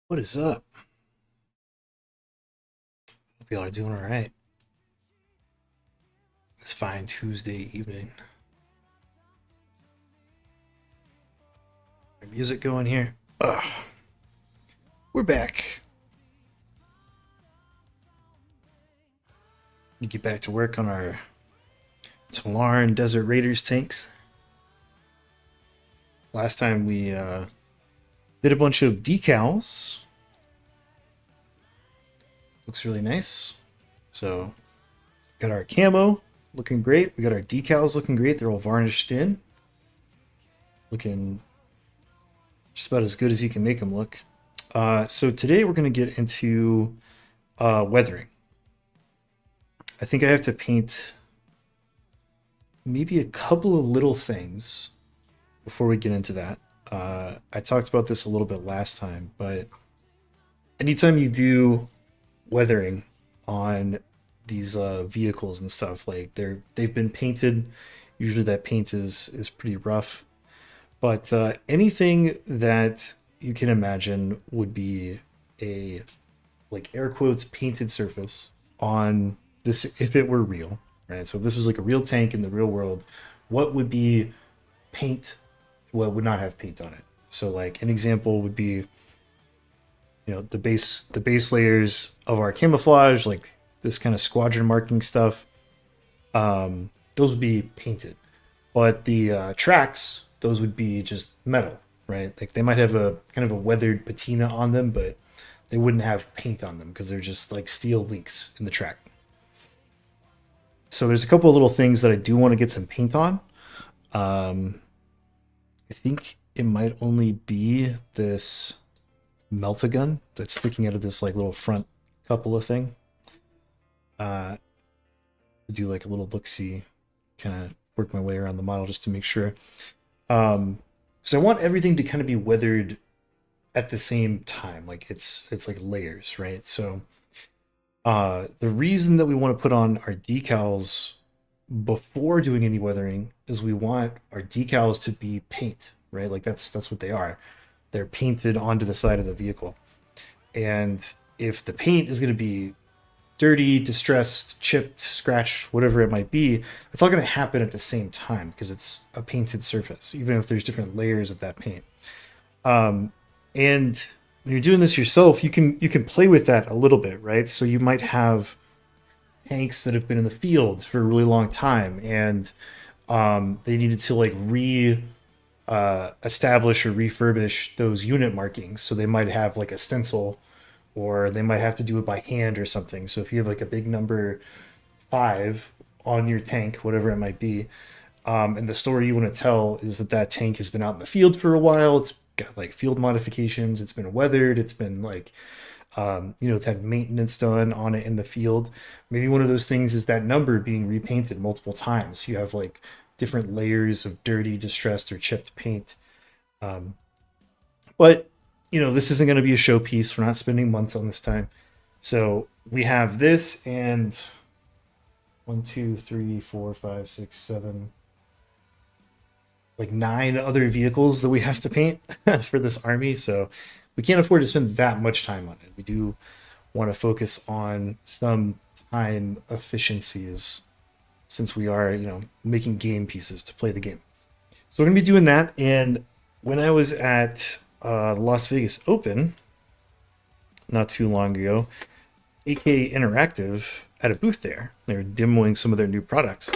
What is up? Hope y'all are doing all right. This fine Tuesday evening. Music going here. Ugh. We're back. We get back to work on our Talarn Desert Raiders tanks. Last time we did a bunch of decals. Looks really nice. So, got our camo looking great. We got our decals looking great. They're all varnished in. Looking just about as good as you can make them look. So today we're going to get into weathering. I think I have to paint maybe a couple of little things before we get into that. I talked about this a little bit last time, but anytime you do weathering on these vehicles and stuff, like they've been painted, usually that paint is pretty rough. But anything that you can imagine would be a, like, air quotes, painted surface on this if it were real, right? So if this was like a real tank in the real world, what would be paint? What would not have paint on it? So like an example would be, the base layers of our camouflage, like this kind of squadron marking stuff. Those would be painted, but the tracks, those would be just metal, right? Like they might have a kind of a weathered patina on them, but they wouldn't have paint on them because they're just like steel links in the track. So there's a couple of little things that I do want to get some paint on. I think it might only be this melt-a-gun that's sticking out of this like little front couple of thing. Do like a little look-see, kind of work my way around the model just to make sure. So I want everything to kind of be weathered at the same time, like it's like layers, right? So the reason that we want to put on our decals before doing any weathering is we want our decals to be paint, right? Like that's what they are. They're painted onto the side of the vehicle. And if the paint is going to be dirty, distressed, chipped, scratched, whatever it might be, it's all going to happen at the same time because it's a painted surface, even if there's different layers of that paint. And when you're doing this yourself, you can play with that a little bit, right? So you might have tanks that have been in the field for a really long time, and they needed to like establish or refurbish those unit markings. So they might have like a stencil, or they might have to do it by hand or something. So if you have like a big number 5 on your tank, whatever it might be, and the story you want to tell is that that tank has been out in the field for a while. It's got like field modifications. It's been weathered. It's been like, it's had maintenance done on it in the field. Maybe one of those things is that number being repainted multiple times. You have like different layers of dirty, distressed, or chipped paint. But this isn't going to be a showpiece. We're not spending months on this time. So we have this and 1, 2, 3, 4, 5, 6, 7, like 9 other vehicles that we have to paint for this army. So we can't afford to spend that much time on it. We do want to focus on some time efficiencies since we are, making game pieces to play the game. So we're going to be doing that. And when I was at Las Vegas Open not too long ago, AK Interactive had a booth there. They were demoing some of their new products.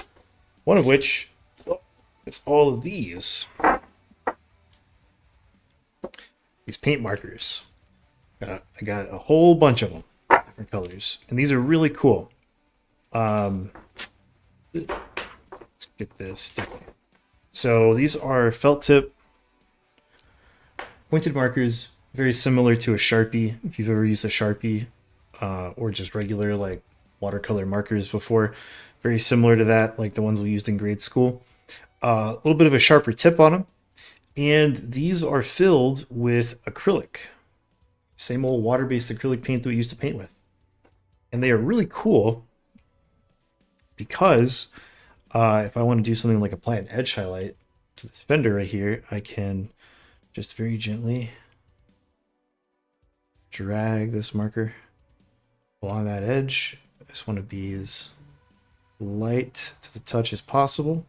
One of which is all of these paint markers. I got a whole bunch of them, different colors, and these are really cool. Let's get this stick. So these are felt tip pointed markers, very similar to a Sharpie. If you've ever used a Sharpie or just regular like watercolor markers before, very similar to that, like the ones we used in grade school. A little bit of a sharper tip on them, and these are filled with acrylic, same old water-based acrylic paint that we used to paint with. And they are really cool because if I want to do something like apply an edge highlight to this fender right here, I can just very gently drag this marker along that edge. I just want to be as light to the touch as possible.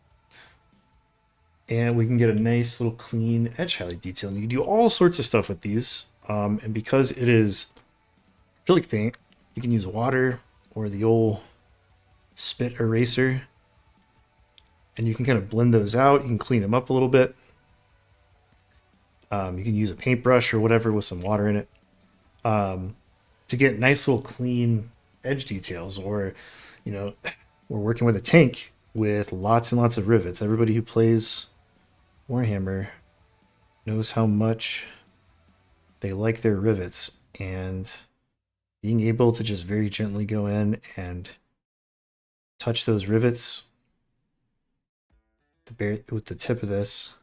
And we can get a nice little clean edge highlight detail. And you can do all sorts of stuff with these. And because it is acrylic paint, you can use water or the old spit eraser. And you can kind of blend those out. You can clean them up a little bit. You can use a paintbrush or whatever with some water in it to get nice little clean edge details. Or, you know, we're working with a tank with lots and lots of rivets. Everybody who plays Warhammer knows how much they like their rivets, and being able to just very gently go in and touch those rivets with the tip of this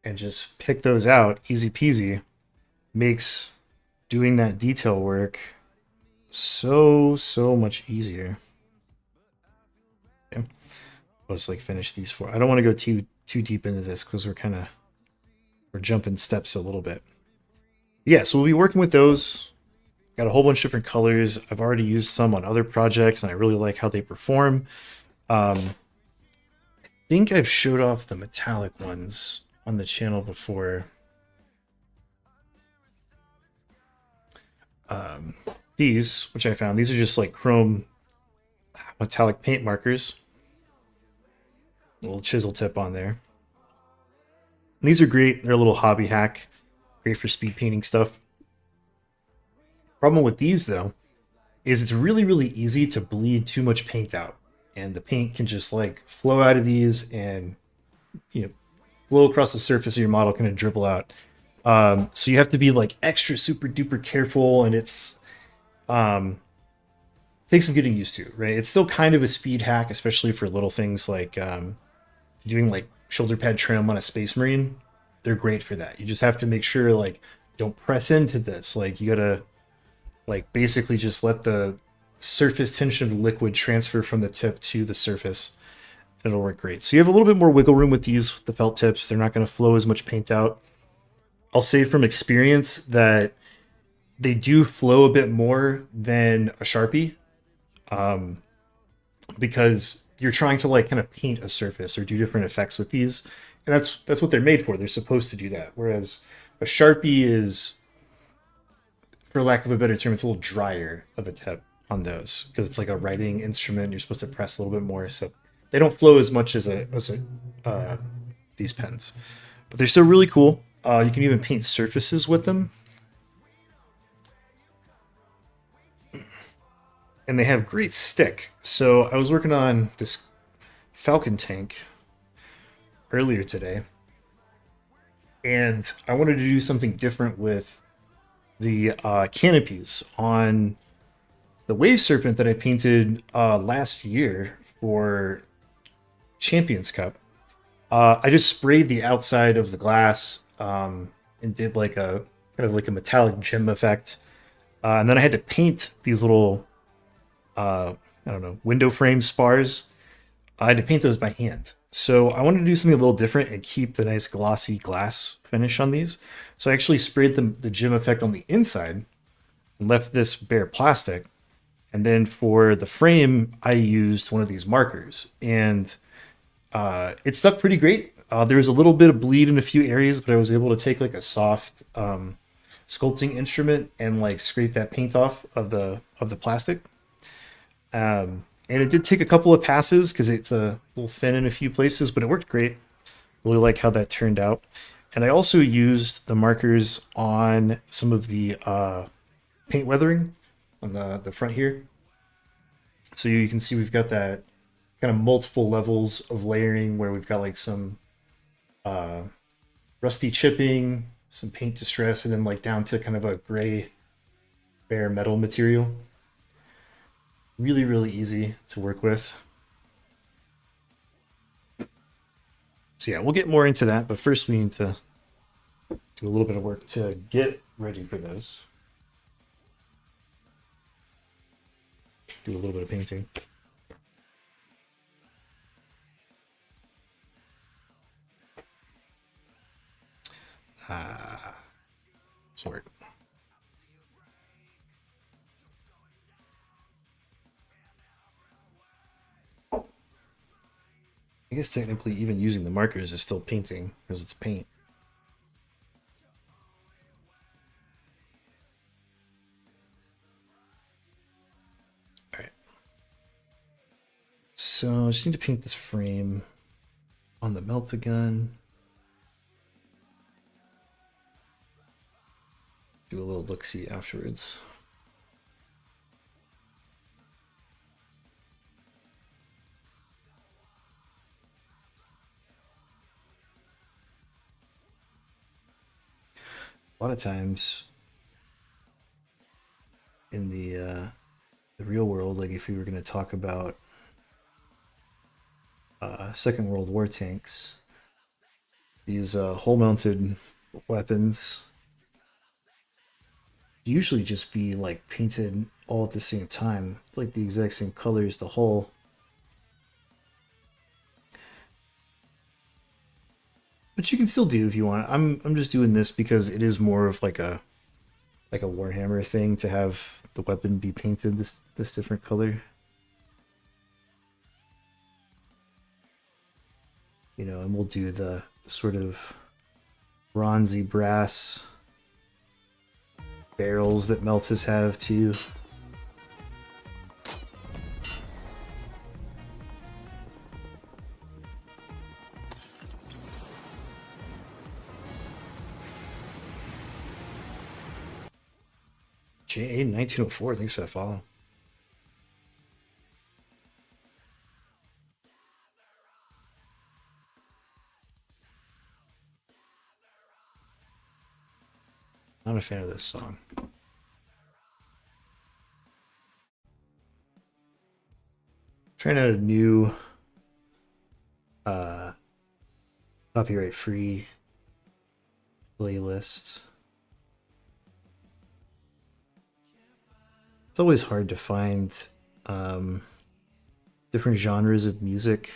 and just pick those out easy peasy makes doing that detail work so much easier. Okay. I'll just like finish these four. I don't want to go too deep into this because we're jumping steps a little bit. Yeah, so we'll be working with those. Got a whole bunch of different colors. I've already used some on other projects and I really like how they perform. I think I've showed off the metallic ones on the channel before. These, which I found, these are just like chrome metallic paint markers. A little chisel tip on there. And these are great. They're a little hobby hack. Great for speed painting stuff. Problem with these, though, is it's really easy to bleed too much paint out. And the paint can just like flow out of these and, you know, flow across the surface of your model, kind of dribble out. So you have to be like extra super duper careful, and it's takes some getting used to, right? It's still kind of a speed hack, especially for little things like doing like shoulder pad trim on a Space Marine. They're great for that. You just have to make sure, like, don't press into this. Like, you gotta like basically just let the surface tension of the liquid transfer from the tip to the surface. It'll work great. So you have a little bit more wiggle room with these, with the felt tips. They're not going to flow as much paint out. I'll say from experience that they do flow a bit more than a Sharpie, because you're trying to like kind of paint a surface or do different effects with these, and that's what they're made for. They're supposed to do that. Whereas a Sharpie is, for lack of a better term, it's a little drier of a tip on those because it's like a writing instrument. You're supposed to press a little bit more, so they don't flow as much as these pens, but they're still really cool. You can even paint surfaces with them. And they have great stick. So I was working on this Falcon tank earlier today, and I wanted to do something different with the canopies on the Wave Serpent that I painted last year for Champions Cup. I just sprayed the outside of the glass and did like a kind of like a metallic gem effect, and then I had to paint these little I don't know, window frame spars. I had to paint those by hand. So I wanted to do something a little different and keep the nice glossy glass finish on these. So I actually sprayed the gem effect on the inside and left this bare plastic. And then for the frame, I used one of these markers, and it stuck pretty great. There was a little bit of bleed in a few areas, but I was able to take like a soft sculpting instrument and like scrape that paint off of the plastic. And it did take a couple of passes because it's a little thin in a few places, but it worked great. Really like how that turned out. And I also used the markers on some of the paint weathering on the front here. So you can see we've got that kind of multiple levels of layering where we've got like some rusty chipping, some paint distress, and then like down to kind of a gray bare metal material. Really easy to work with. So yeah, we'll get more into that, but first we need to do a little bit of work to get ready for those. Do a little bit of painting. Sort. I guess technically even using the markers is still painting because it's paint. Alright. So I just need to paint this frame on the melt-a-gun. Do a little look-see afterwards. A lot of times in the real world, like if we were going to talk about Second World War tanks, these hole-mounted weapons usually just be like painted all at the same time, like the exact same colors, the hull. But you can still do if you want. I'm just doing this because it is more of like a Warhammer thing to have the weapon be painted this different color. You know, and we'll do the sort of bronzy brass barrels that Meltas have too. J8 1904, thanks for that follow. Not a fan of this song. Trying out a new copyright free playlist. It's always hard to find different genres of music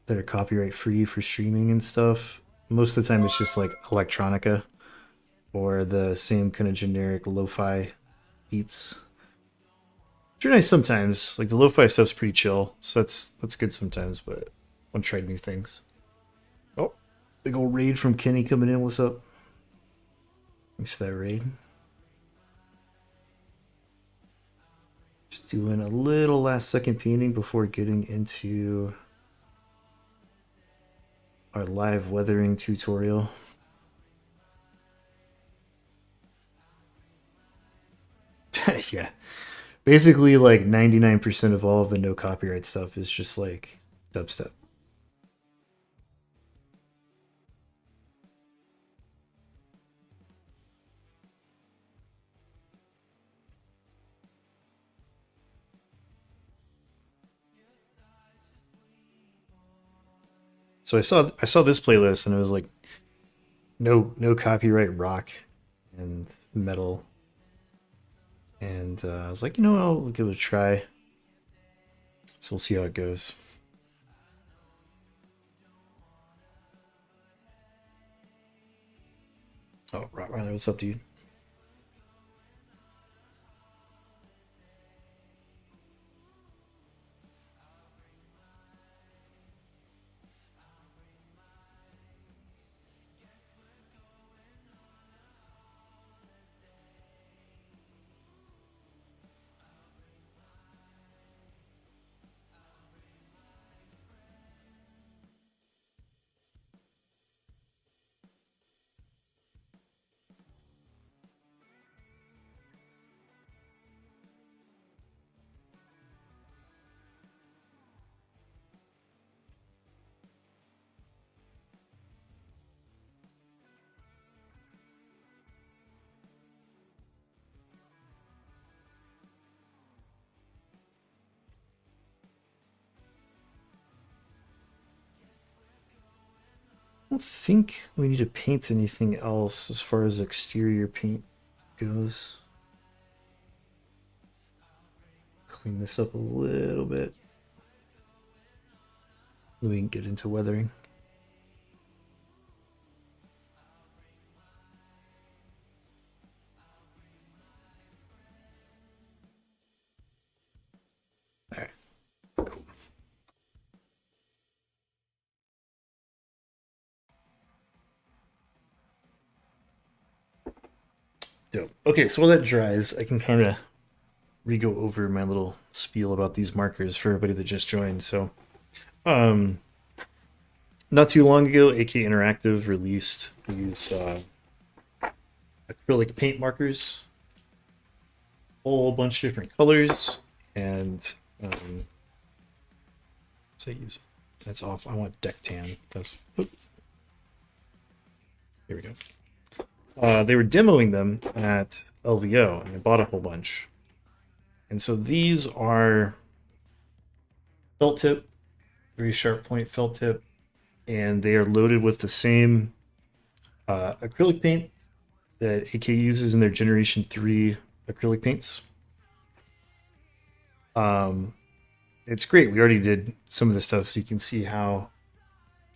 that are copyright free for streaming and stuff. Most of the time it's just like electronica or the same kind of generic lo-fi beats. Which are nice sometimes. Like the lo-fi stuff's pretty chill, so that's good sometimes, but I want to try new things. Oh, big old raid from Kenny coming in. What's up? Thanks for that raid. Just doing a little last second painting before getting into our live weathering tutorial. Yeah. Basically, like 99% of all of the no copyright stuff is just like dubstep. So I saw this playlist and it was like no copyright rock and metal, and I was like, you know what, I'll give it a try. So we'll see how it goes. Oh, Riley, what's up, dude? I don't think we need to paint anything else as far as exterior paint goes. Clean this up a little bit. Then we can get into weathering. All right, cool. Dope. Okay, so while that dries, I can kind of re-go over my little spiel about these markers for everybody that just joined. So, um, not too long ago, AK Interactive released these acrylic paint markers, whole bunch of different colors, and say use that's off. I want deck tan. That's here we go. They were demoing them at LVO, and I bought a whole bunch. And so these are felt tip, very sharp point felt tip, and they are loaded with the same acrylic paint that AK uses in their Generation 3 acrylic paints. It's great. We already did some of the stuff, so you can see how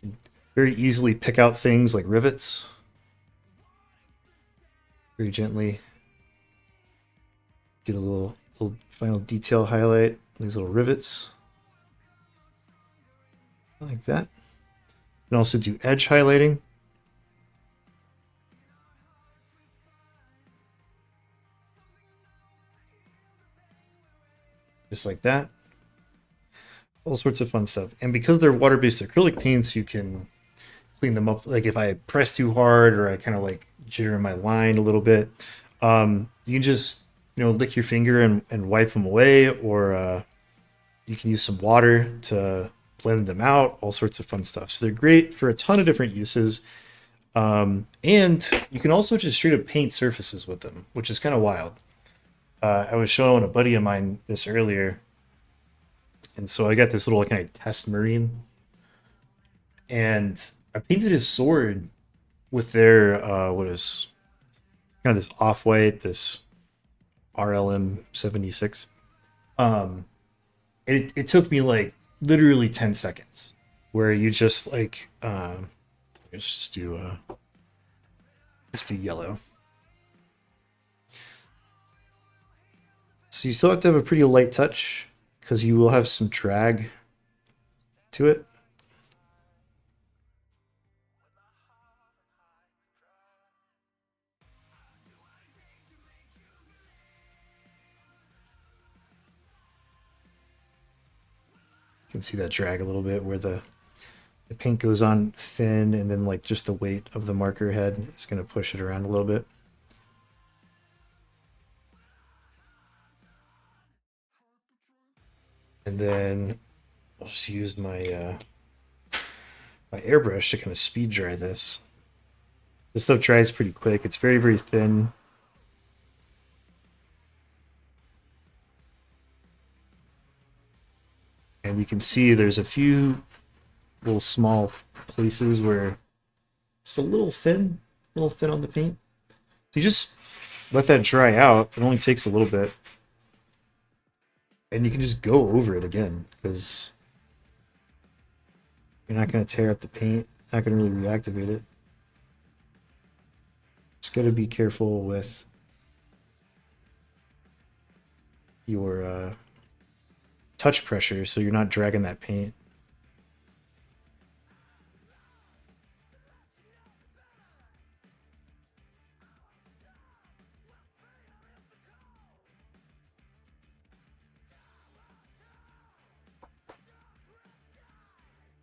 you can very easily pick out things like rivets. Very gently get a little final detail highlight, these little rivets. Like that. You can also do edge highlighting. Just like that. All sorts of fun stuff. And because they're water-based acrylic paints, you can clean them up. Like if I press too hard or I kind of like jitter my line a little bit, you can just, lick your finger and wipe them away, or you can use some water to blend them out, all sorts of fun stuff. So they're great for a ton of different uses. And you can also just straight up paint surfaces with them, which is kind of wild. I was showing a buddy of mine this earlier, and so I got this little kind of test marine, and I painted his sword with their what is kind of this off-white, this RLM 76. It took me like literally 10 seconds, where you just like let's just do yellow. So you still have to have a pretty light touch because you will have some drag to it. You can see that drag a little bit where the paint goes on thin, and then like just the weight of the marker head is going to push it around a little bit. And then I'll just use my my airbrush to kind of speed dry this. This stuff dries pretty quick. It's very, very thin. And we can see there's a few little small places where it's a little thin on the paint. So you just let that dry out. It only takes a little bit. And you can just go over it again, because you're not going to tear up the paint, not going to really reactivate it. Just got to be careful with your touch pressure so you're not dragging that paint.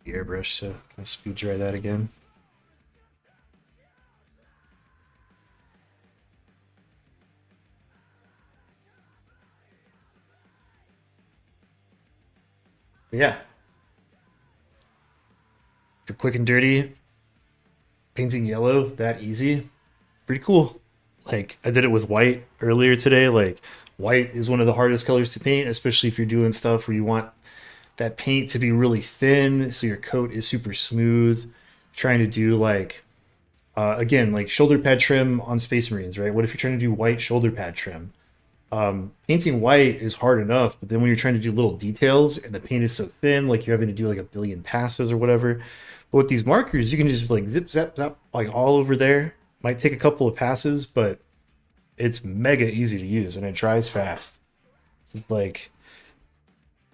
The airbrush, so kind of speed dry that again. Yeah. For quick and dirty, painting yellow that easy, pretty cool. Like I did it with white earlier today. Like white is one of the hardest colors to paint, especially if you're doing stuff where you want that paint to be really thin so your coat is super smooth. Trying to do like again, like shoulder pad trim on Space Marines, right? What if you're trying to do white shoulder pad trim? Painting white is hard enough, but then when you're trying to do little details and the paint is so thin, like you're having to do like a billion passes or whatever. But with these markers, you can just like zip zap zap like all over there. Might take a couple of passes, but it's mega easy to use and it dries fast. So it's like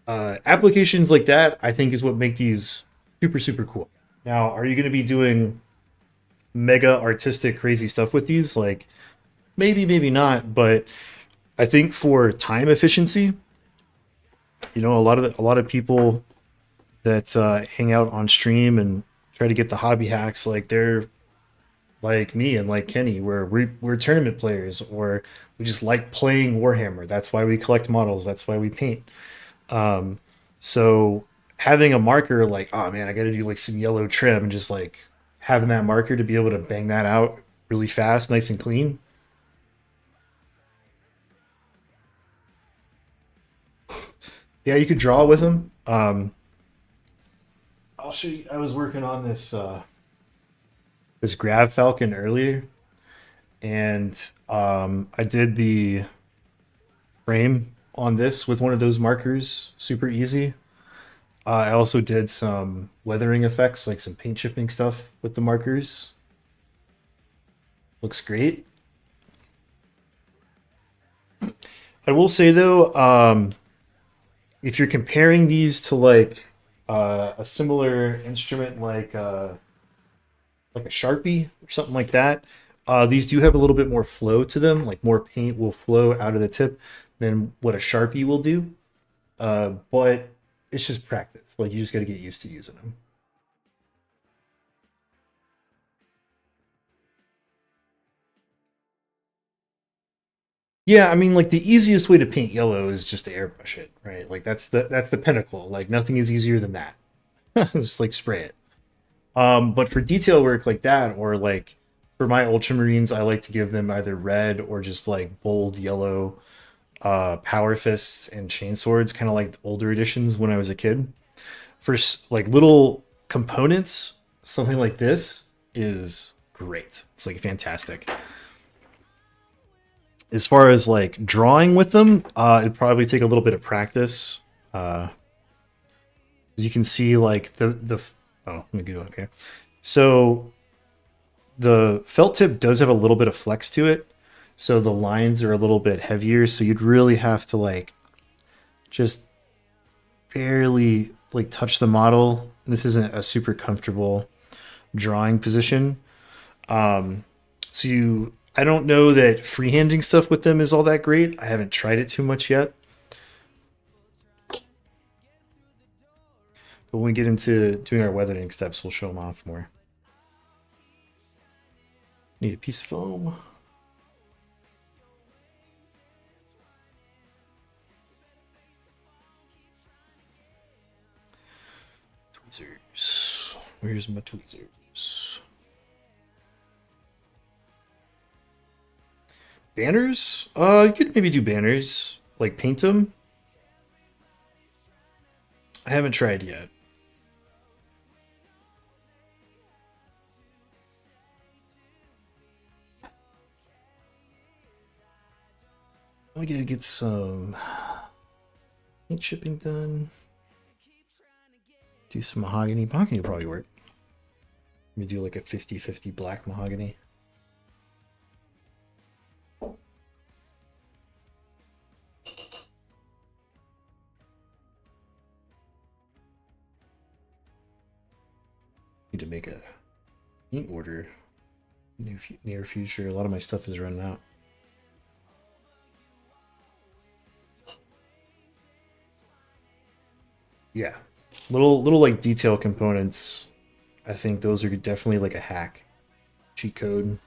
applications like that, I think, is what make these super super cool. Now, are you going to be doing mega artistic crazy stuff with these? Like maybe, maybe not, but I think for time efficiency, a lot of people that hang out on stream and try to get the hobby hacks, like they're like me and like Kenny, where we're tournament players, or we just like playing Warhammer. That's why we collect models. That's why we paint. So having a marker like, oh man, I got to do like some yellow trim, and just like having that marker to be able to bang that out really fast, nice and clean. Yeah, you could draw with them. I'll show you. I was working on this Grav Falcon earlier, and I did the frame on this with one of those markers, super easy. I also did some weathering effects, like some paint chipping stuff with the markers. Looks great. I will say though, if you're comparing these to like a similar instrument like a Sharpie or something like that, these do have a little bit more flow to them. Like more paint will flow out of the tip than what a Sharpie will do. But it's just practice. Like you just got to get used to using them. Yeah, I mean, like the easiest way to paint yellow is just to airbrush it, right? Like that's the pinnacle. Like nothing is easier than that. Just like spray it. But for detail work like that, or like for my ultramarines, I like to give them either red or just like bold yellow power fists and chain swords, kind of like the older editions when I was a kid. For like little components, something like this is great. It's like fantastic. As far as like drawing with them, it'd probably take a little bit of practice. You can see like the oh, let me go okay. So the felt tip does have a little bit of flex to it, so the lines are a little bit heavier. So you'd really have to like just barely like touch the model. This isn't a super comfortable drawing position. I don't know that freehanding stuff with them is all that great. I haven't tried it too much yet. But when we get into doing our weathering steps, we'll show them off more. Need a piece of foam. Tweezers. Where's my tweezers? Banners? You could maybe do banners. Like paint them. I haven't tried yet. I gotta get some paint chipping done. Do some mahogany. Mahogany will probably work. Let me do like a 50-50 black mahogany. Need to make a paint order near future. A lot of my stuff is running out. Yeah, little like detail components. I think those are definitely like a hack, cheat code.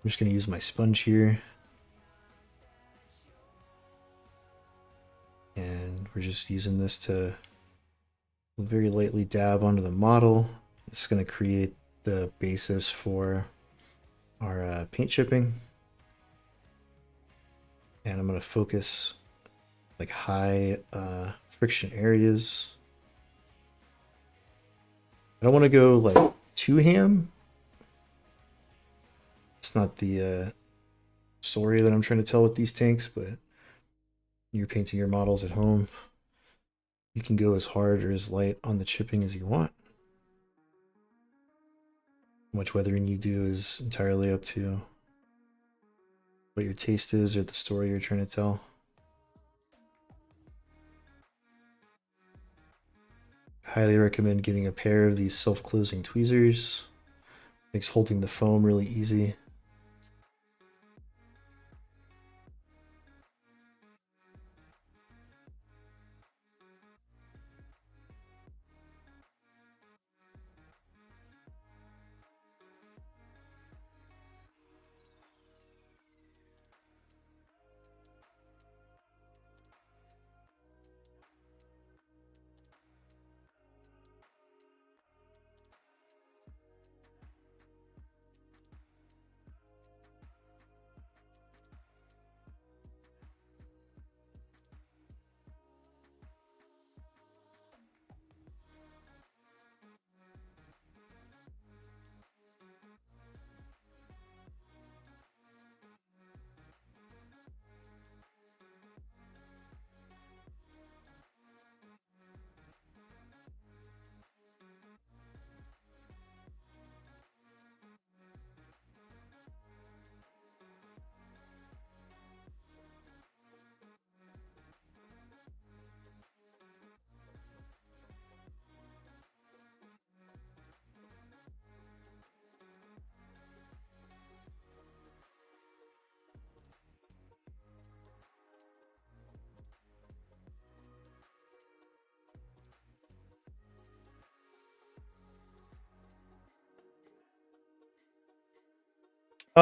I'm just gonna use my sponge here, and we're just using this to very lightly dab onto the model. It's going to create the basis for our paint chipping. And I'm going to focus like high friction areas. I don't want to go like too ham. It's not the story that I'm trying to tell with these tanks, but you're painting your models at home. You can go as hard or as light on the chipping as you want. How much weathering you do is entirely up to what your taste is or the story you're trying to tell. highly recommend getting a pair of these self-closing tweezers. Makes holding the foam really easy.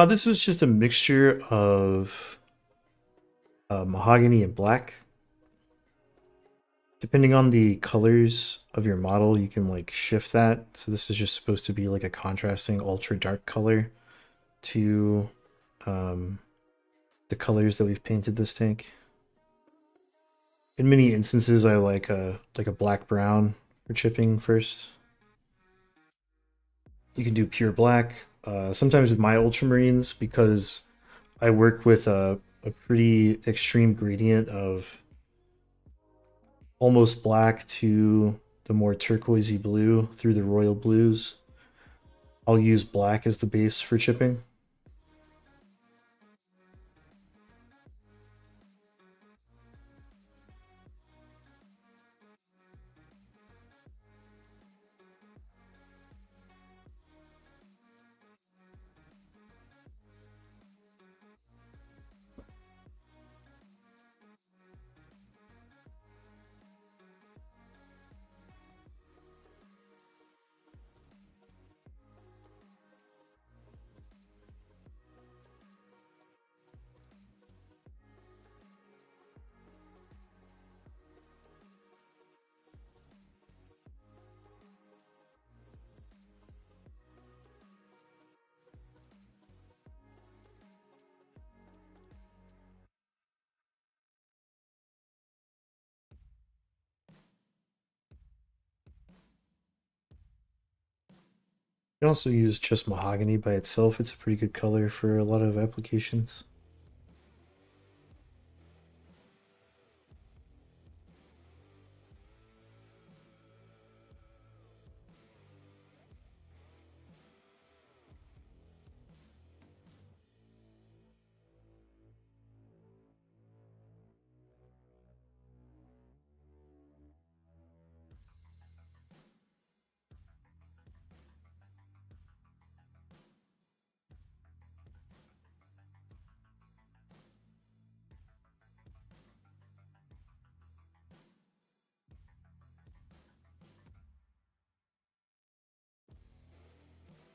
This is just a mixture of mahogany and black. Depending on the colors of your model, you can like shift that. So this is just supposed to be like a contrasting ultra dark color to um, the colors that we've painted this tank. In many instances, I like a black brown for chipping first. You can do pure black. Sometimes with my ultramarines, because I work with a pretty extreme gradient of almost black to the more turquoisey blue through the royal blues. I'll use black as the base for chipping. You can also use just mahogany by itself. It's a pretty good color for a lot of applications.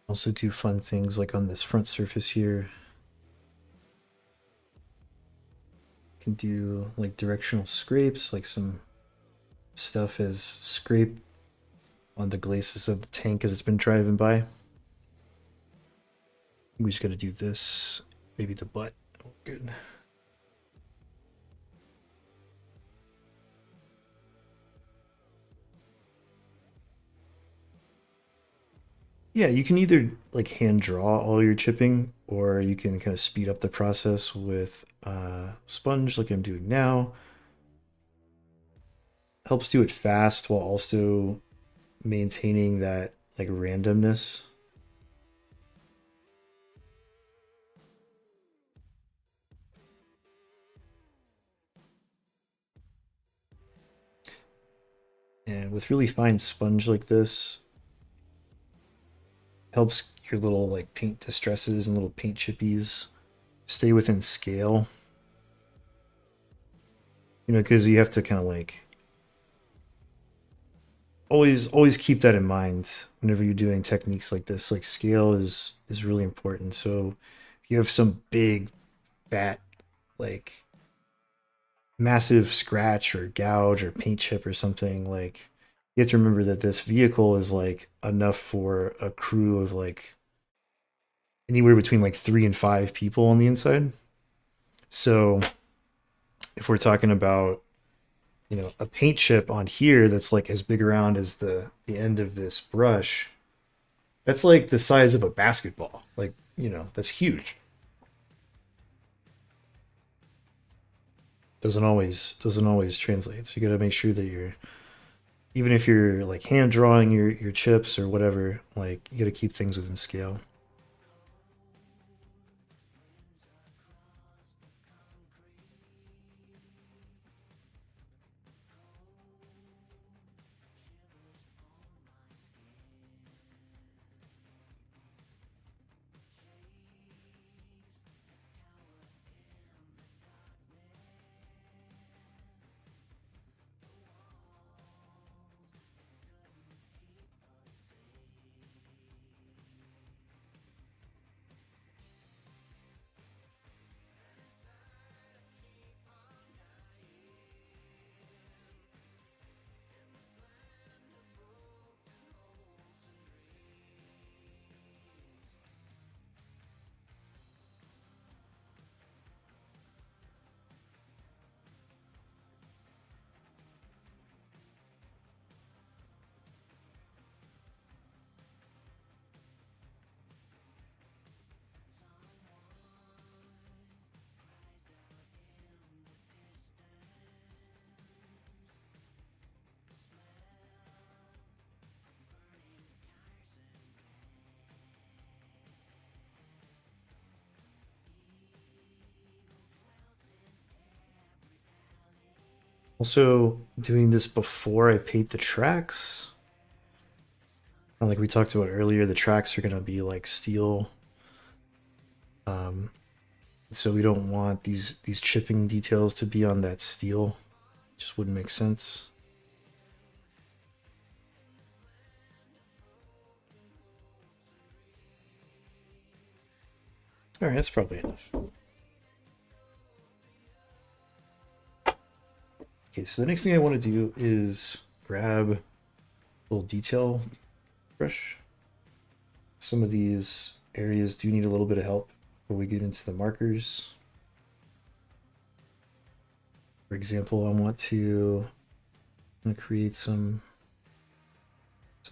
Also do fun things like on this front surface here. You can do like directional scrapes, like some stuff has scraped on the glacis of the tank as it's been driving by. We just gotta do this, maybe the butt. Oh, good. Yeah, you can either like hand draw all your chipping, or you can kind of speed up the process with sponge like I'm doing now. Helps do it fast while also maintaining that like randomness. And with really fine sponge like this, helps your little like paint distresses and little paint chippies stay within scale. You know, because you have to kind of like always keep that in mind whenever you're doing techniques like this. Like scale is really important. So if you have some big fat like massive scratch or gouge or paint chip or something, like you have to remember that this vehicle is like enough for a crew of like anywhere between like 3 and 5 people on the inside. So if we're talking about, you know, a paint chip on here that's like as big around as the end of this brush, that's like the size of a basketball. Like, you know, that's huge. Doesn't always translate. So you got to make sure that you're, even if you're like hand drawing your chips or whatever, like you got to keep things within scale. Also, doing this before I paint the tracks. Like we talked about earlier, the tracks are gonna be like steel. Um, so we don't want these chipping details to be on that steel. Just wouldn't make sense. All right, that's probably enough. Okay, so the next thing I want to do is grab a little detail brush. Some of these areas do need a little bit of help before we get into the markers. For example, I want to create some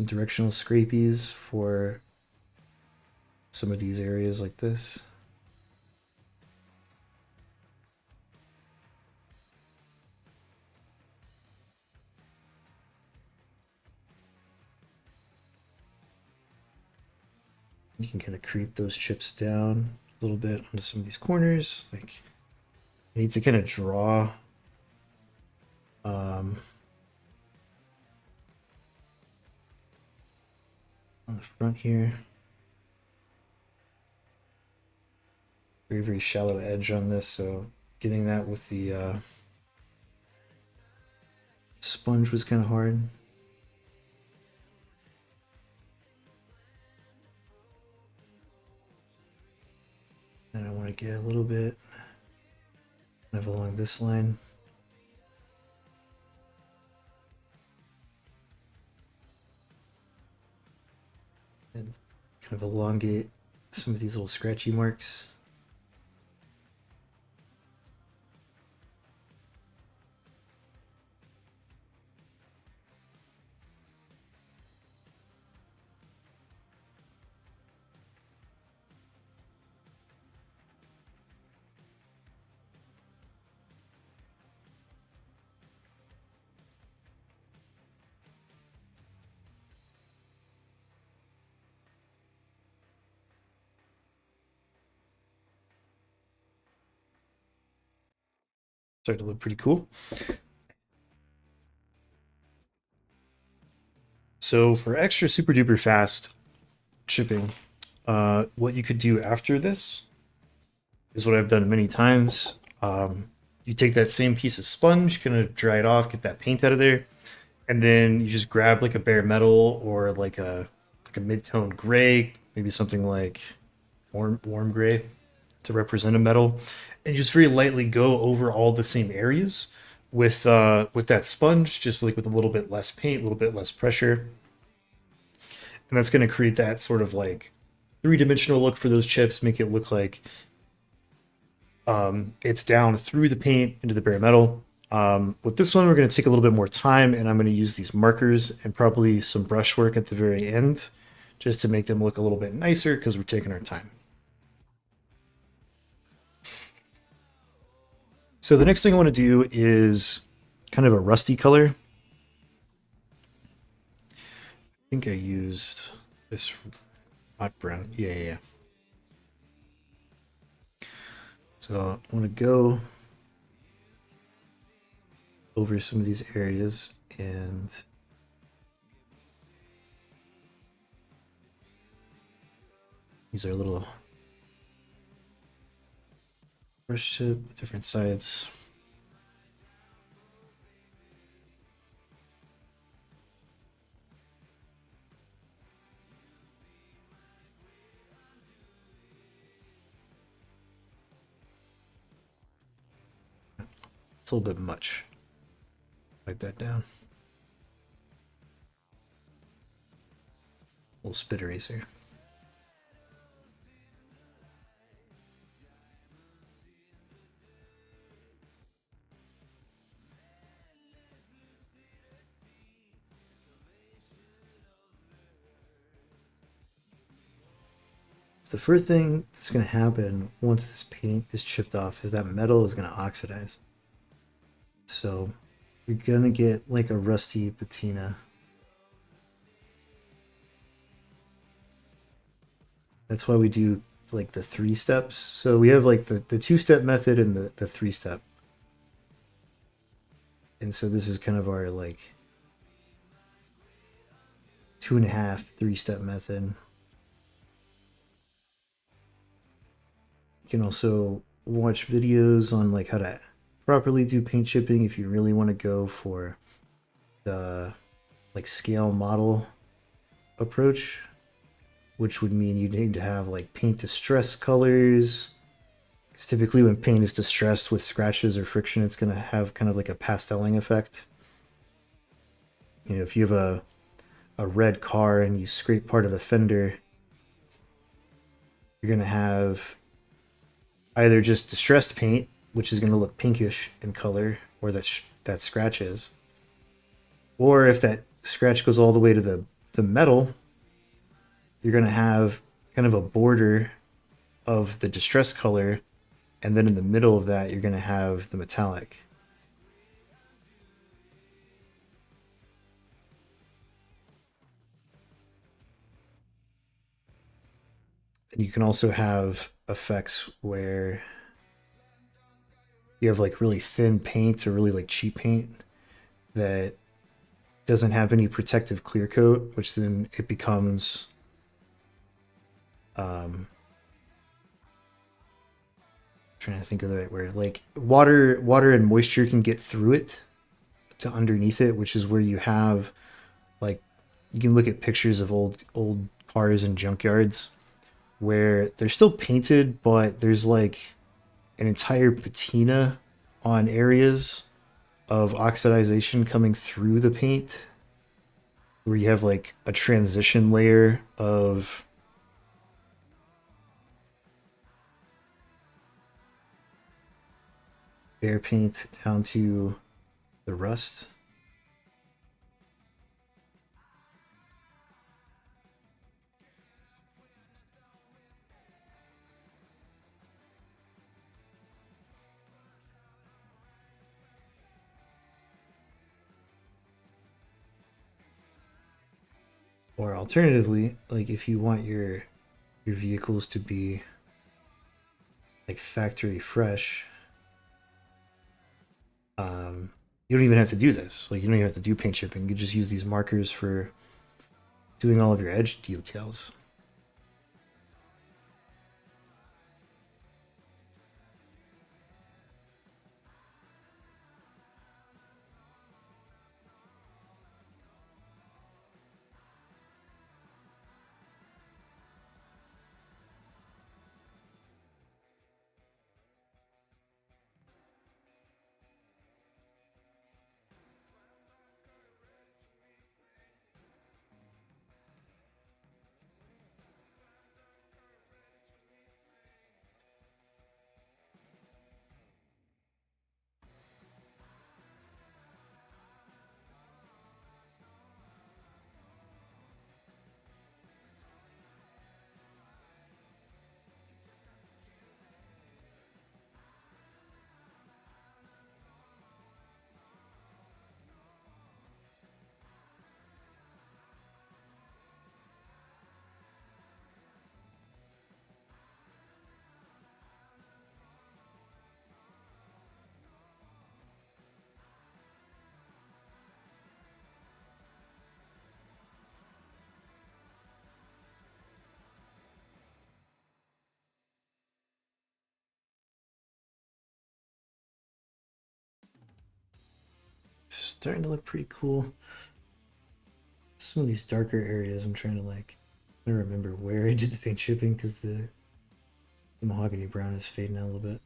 directional scrapies for some of these areas like this. You can kind of creep those chips down a little bit onto some of these corners. Like, I need to kind of draw on the front here. Very shallow edge on this, so getting that with the sponge was kind of hard. Then I want to get a little bit kind of along this line. And kind of elongate some of these little scratchy marks. Starting to look pretty cool. So for extra super duper fast chipping, what you could do after this is what I've done many times. You take that same piece of sponge, kind of dry it off, get that paint out of there, and then you just grab like a bare metal or like a mid-tone gray, maybe something like warm gray to represent a metal, and just very lightly go over all the same areas with that sponge, just like with a little bit less paint, a little bit less pressure, and that's going to create that sort of like three-dimensional look for those chips, make it look like it's down through the paint into the bare metal. With this one, we're going to take a little bit more time, and I'm going to use these markers and probably some brushwork at the very end just to make them look a little bit nicer because we're taking our time. So the next thing I want to do is kind of a rusty color. I think I used this hot brown. Yeah. So I want to go over some of these areas and use our little brush tip with different sides. It's a little bit much. Write that down. Little spit eraser. The first thing that's going to happen once this paint is chipped off is that metal is going to oxidize. So you're going to get like a rusty patina. That's why we do like the 3 steps. So we have like the 2-step method and the 3-step. And so this is kind of our like 2.5, 3-step method. You can also watch videos on like how to properly do paint chipping if you really want to go for the like scale model approach, which would mean you need to have like paint distress colors, because typically when paint is distressed with scratches or friction, it's going to have kind of like a pasteling effect. You know, if you have a red car and you scrape part of the fender, you're going to have either just distressed paint, which is going to look pinkish in color, or that scratch is. Or if that scratch goes all the way to the metal, you're going to have kind of a border of the distressed color, and then in the middle of that, you're going to have the metallic. And you can also have effects where you have like really thin paint or really like cheap paint that doesn't have any protective clear coat, which then it becomes trying to think of the right word, like water and moisture can get through it to underneath it, which is where you have like, you can look at pictures of old cars in junkyards where they're still painted, but there's like an entire patina on areas of oxidization coming through the paint, where you have like a transition layer of bare paint down to the rust. Or alternatively, like if you want your vehicles to be like factory fresh, you don't even have to do this. Like you don't even have to do paint chipping. You just use these markers for doing all of your edge details. Starting to look pretty cool. Some of these darker areas I'm trying to like, I remember where I did the paint chipping because the mahogany brown is fading out a little bit.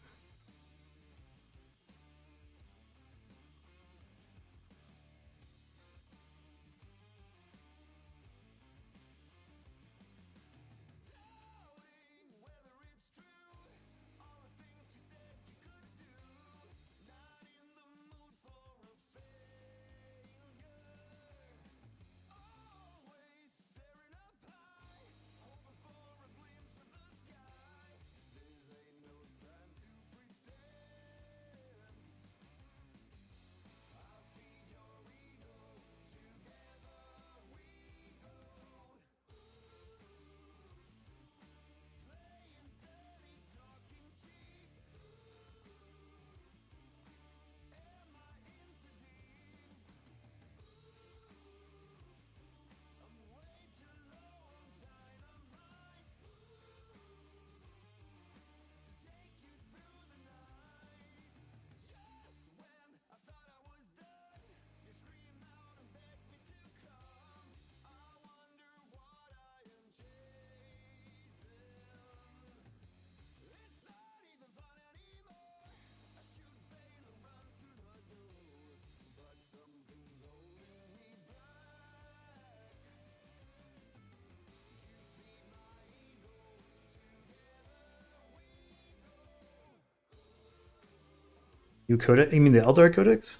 You codex? You mean the Eldar codex?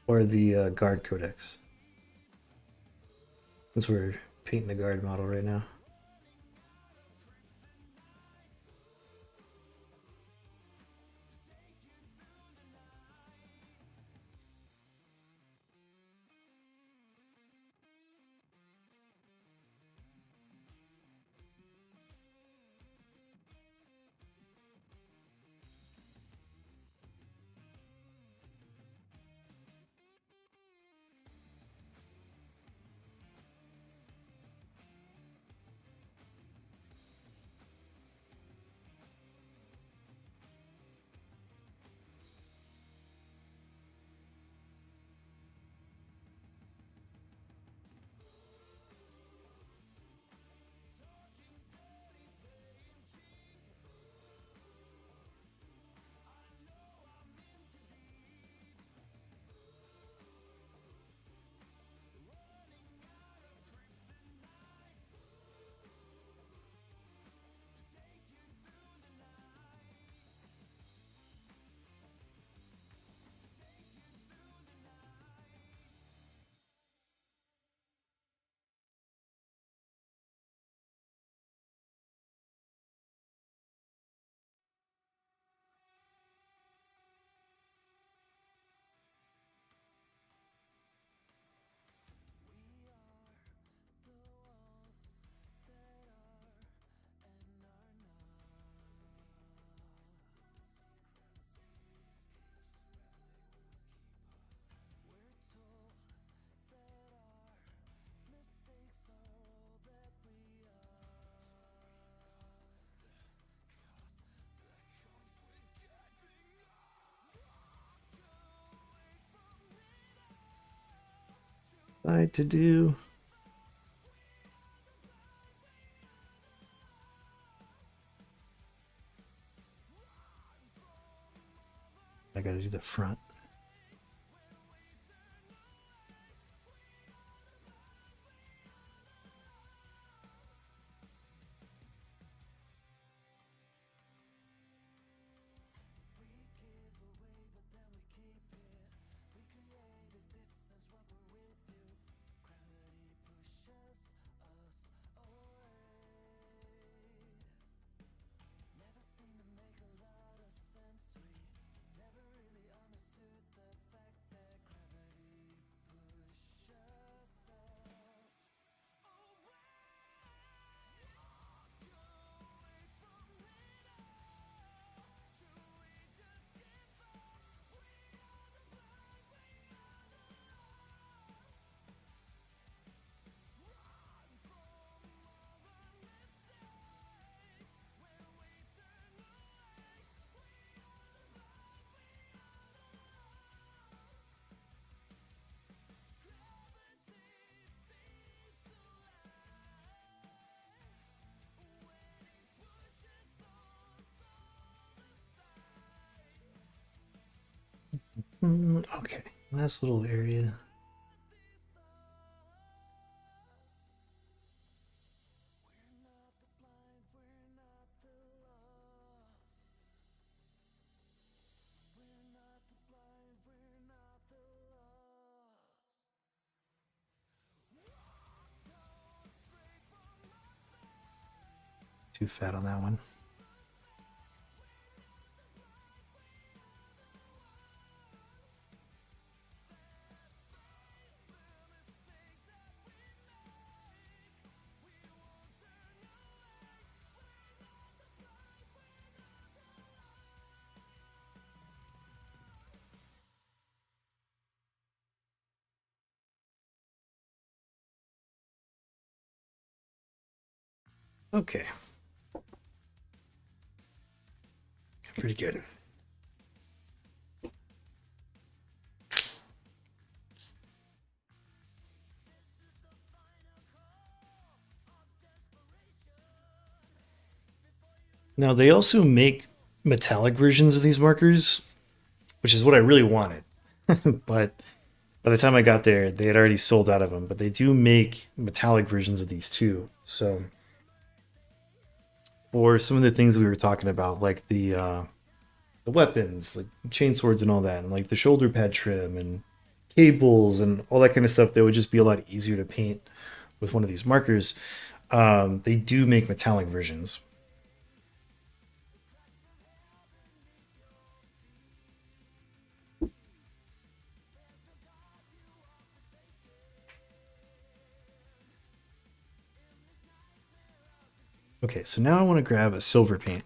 Or the guard codex? Since we're painting the guard model right now. decide to do. I gotta do the front. Okay, last little area. Too fat on that one. Okay. Pretty good. Now, they also make metallic versions of these markers, which is what I really wanted. But by the time I got there, they had already sold out of them. But they do make metallic versions of these too. So, for some of the things we were talking about, like the weapons, like chain swords and all that, and like the shoulder pad trim and cables and all that kind of stuff, that would just be a lot easier to paint with one of these markers. They do make metallic versions. Okay, so now I want to grab a silver paint.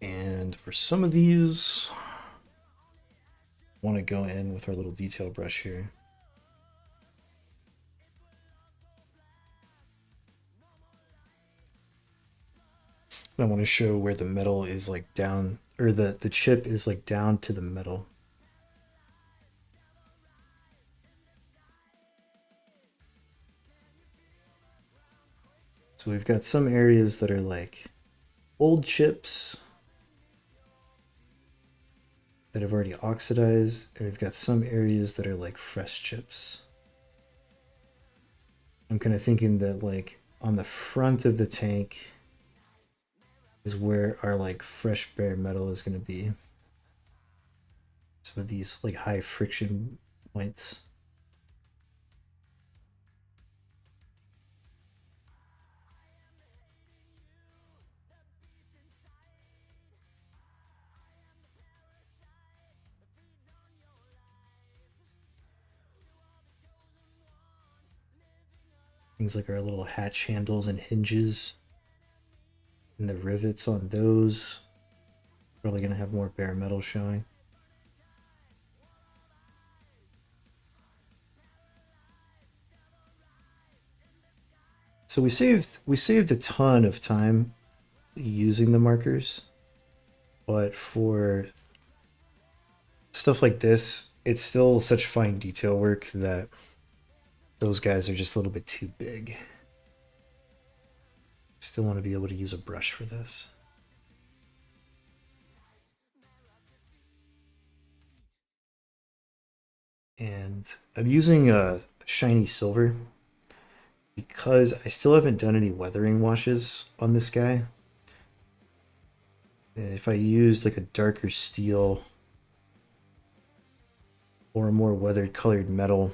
And for some of these, I want to go in with our little detail brush here. I want to show where the metal is like down, or the chip is like down to the metal. So we've got some areas that are like old chips that have already oxidized, and we've got some areas that are like fresh chips. I'm kind of thinking that like on the front of the tank is where our like fresh bare metal is going to be. Some of these like high friction points. Things like our little hatch handles and hinges and the rivets on those. Probably going to have more bare metal showing. So we saved a ton of time using the markers. But for stuff like this, it's still such fine detail work that those guys are just a little bit too big. Still want to be able to use a brush for this. And I'm using a shiny silver because I still haven't done any weathering washes on this guy. And if I used like a darker steel or a more weathered colored metal,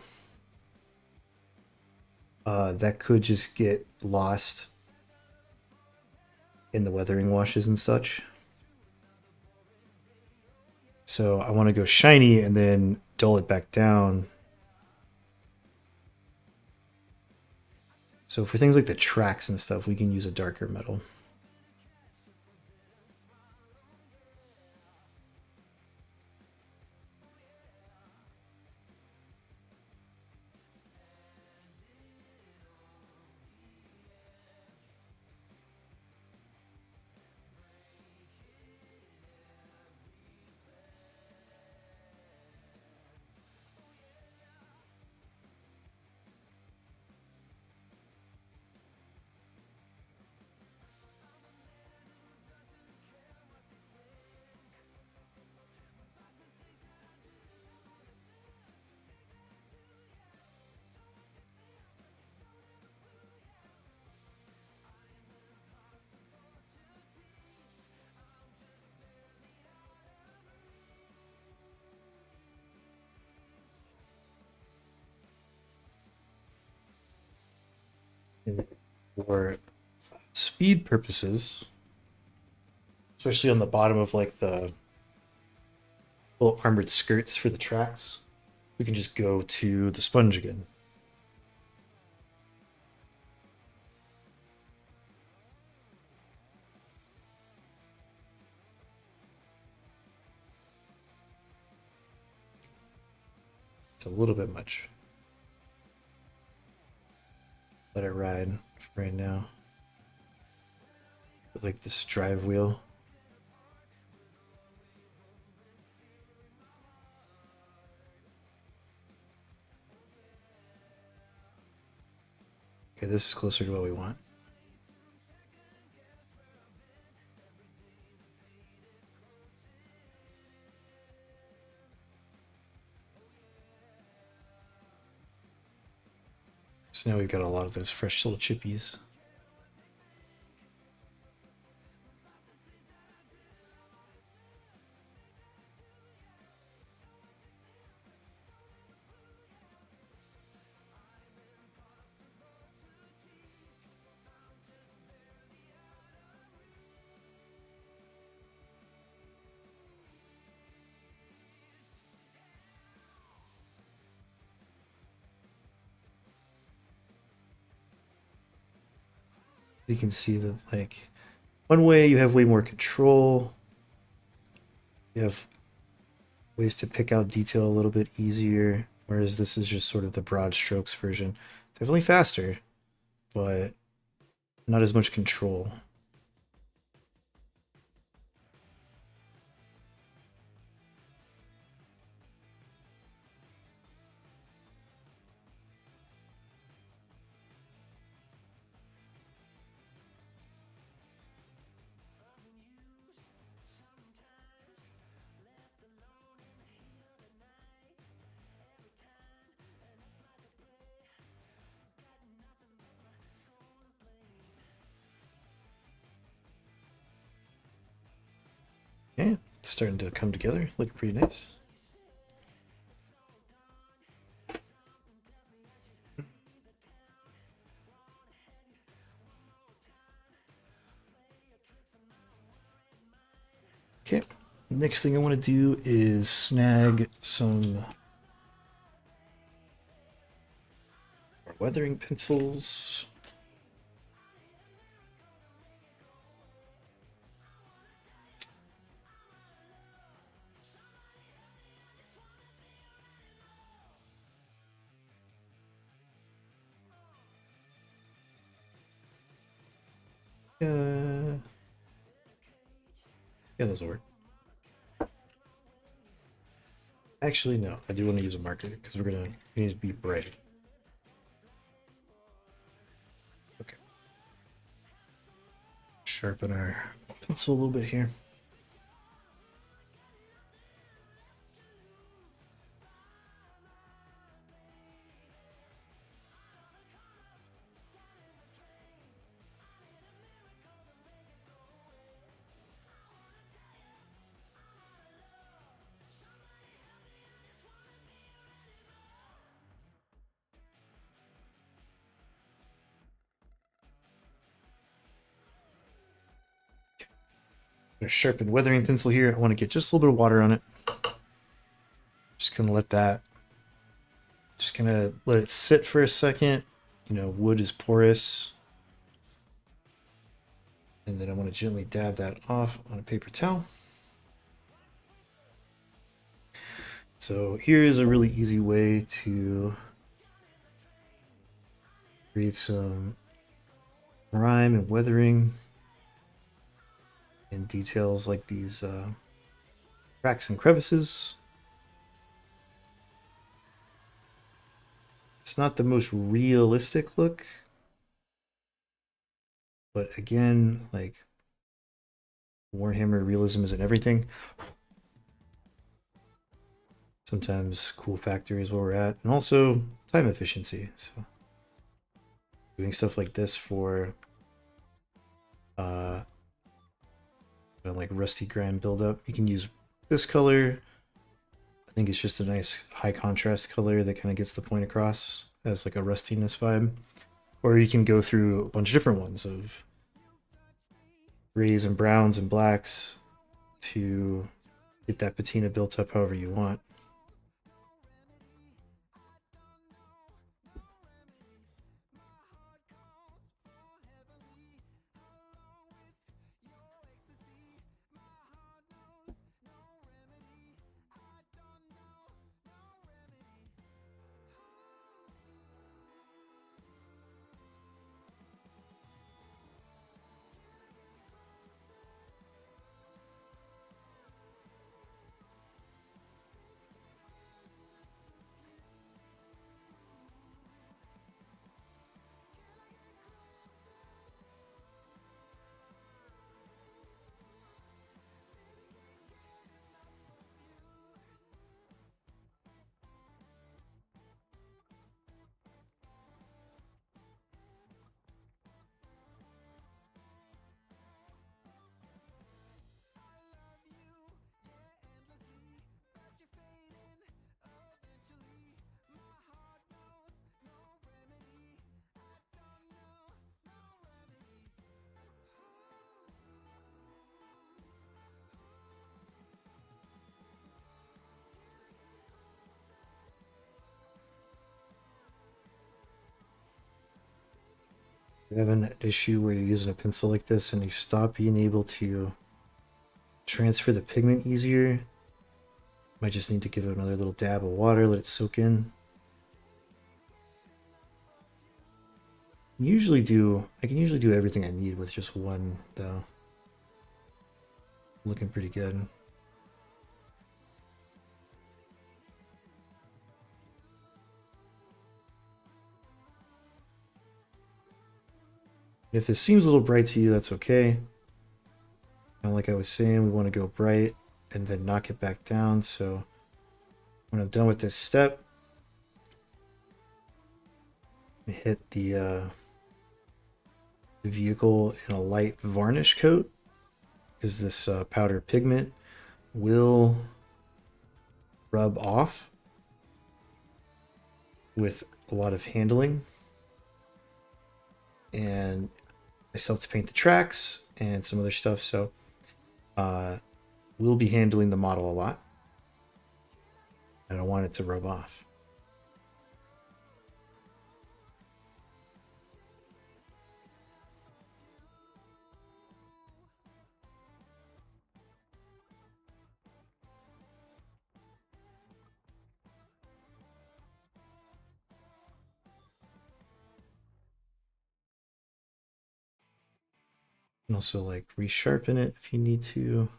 that could just get lost in the weathering washes and such. So I want to go shiny and then dull it back down. So for things like the tracks and stuff, we can use a darker metal. And for speed purposes, especially on the bottom of like the little armored skirts for the tracks, we can just go to the sponge again. It's a little bit much. Let it ride for right now. With like this drive wheel. Okay, this is closer to what we want. So now we've got a lot of those fresh little chippies. You can see that like one way you have way more control. You have ways to pick out detail a little bit easier, whereas this is just sort of the broad strokes version. Definitely faster, but not as much control. Okay, it's starting to come together, looking pretty nice. Okay, next thing I want to do is snag some weathering pencils. Yeah, those will work. Actually, no. I do want to use a marker because we need to be bright. Okay. Sharpen our pencil a little bit here. I'm gonna sharpen weathering pencil here. I want to get just a little bit of water on it. Just gonna let that. Just gonna let it sit for a second. You know, wood is porous. And then I want to gently dab that off on a paper towel. So here is a really easy way to create some rime and weathering and details like these cracks and crevices. It's not the most realistic look, but again, like Warhammer realism isn't everything. Sometimes cool factor is where we're at, and also time efficiency. So doing stuff like this for like rusty grand buildup, you can use this color. I think it's just a nice high contrast color that kind of gets the point across as like a rustiness vibe. Or you can go through a bunch of different ones of grays and browns and blacks to get that patina built up however you want. You have an issue where you're using a pencil like this and you stop being able to transfer the pigment easier. Might just need to give it another little dab of water, let it soak in. I can usually do everything I need with just one though. Looking pretty good. If this seems a little bright to you, that's okay. And like I was saying, we want to go bright and then knock it back down. So when I'm done with this step, I hit the vehicle in a light varnish coat, because this powder pigment will rub off with a lot of handling. And I still have to paint the tracks and some other stuff, so we'll be handling the model a lot. I don't want it to rub off. And also like resharpen it if you need to.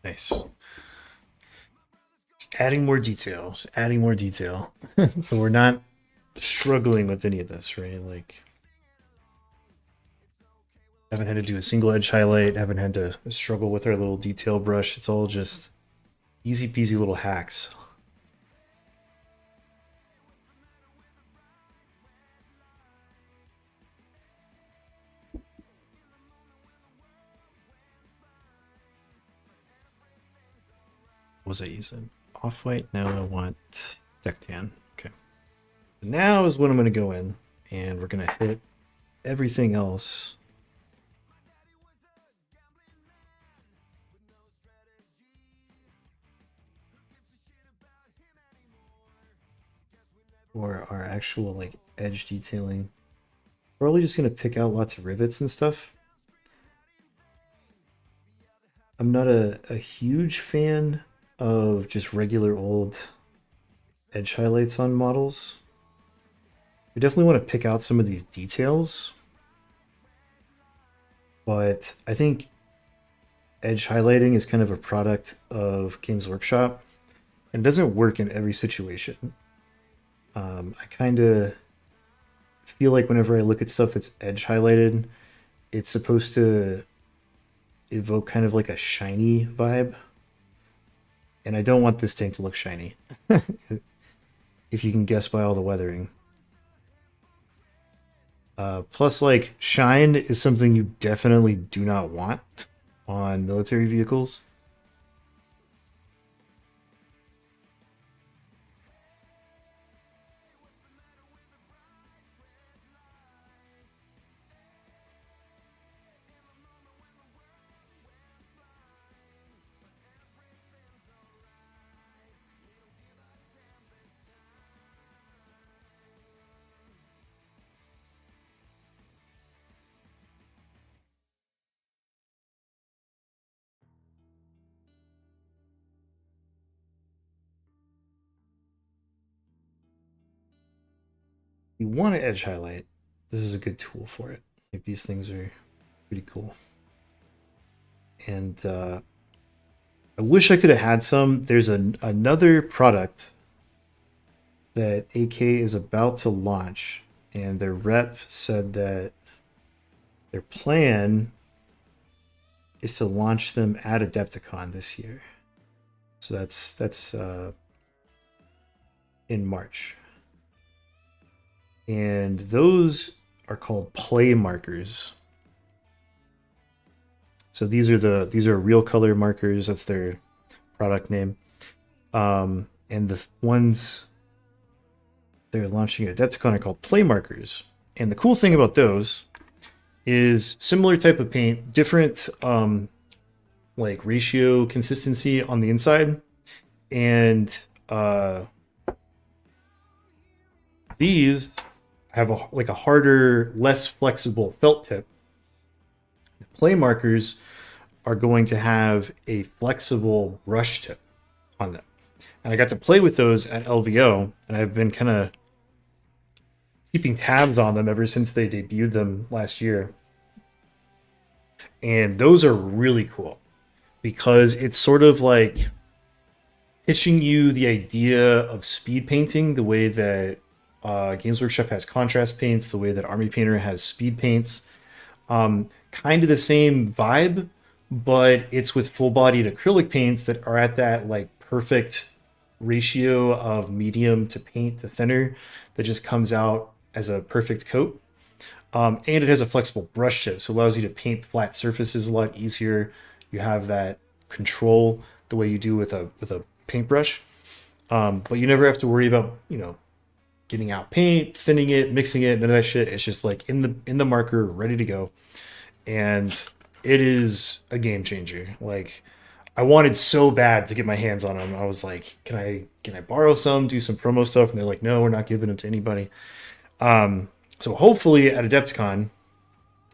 Nice. Adding more details, adding more detail. But we're not struggling with any of this, right? Like, haven't had to do a single edge highlight, haven't had to struggle with our little detail brush. It's all just easy peasy little hacks. What was I using? Off-white. Now I want deck tan. Okay. Now is when I'm going to go in, and we're going to hit everything else. Or our actual like edge detailing. Probably just going to pick out lots of rivets and stuff. I'm not a huge fan of just regular old edge highlights on models. We definitely want to pick out some of these details, but I think edge highlighting is kind of a product of Games Workshop and doesn't work in every situation. I kind of feel like whenever I look at stuff that's edge highlighted, it's supposed to evoke kind of like a shiny vibe. And I don't want this tank to look shiny. If you can guess by all the weathering. Plus, like, shine is something you definitely do not want on military vehicles. You want to edge highlight. This is a good tool for it. Like, these things are pretty cool. And I wish I could have had some. There's another product that AK is about to launch, and their rep said that their plan is to launch them at Adepticon this year. So that's in March. And those are called play markers. So these are real color markers. That's their product name. And the ones they're launching at Adepticon are called play markers. And the cool thing about those is similar type of paint, different like ratio consistency on the inside, and these have a harder, less flexible felt tip. The play markers are going to have a flexible brush tip on them. And I got to play with those at LVO, and I've been kind of keeping tabs on them ever since they debuted them last year. And those are really cool because it's sort of like pitching you the idea of speed painting the way that Games Workshop has contrast paints, the way that Army Painter has speed paints. Kind of the same vibe, but it's with full-bodied acrylic paints that are at that like perfect ratio of medium to paint to thinner that just comes out as a perfect coat. And it has a flexible brush tip, so it allows you to paint flat surfaces a lot easier. You have that control the way you do with a paintbrush, but you never have to worry about getting out paint, thinning it, mixing it, none of that shit. It's just like in the marker, ready to go, and it is a game changer. Like, I wanted so bad to get my hands on them. I was like, can I borrow some, do some promo stuff? And they're like, no, we're not giving them to anybody. So hopefully at Adepticon,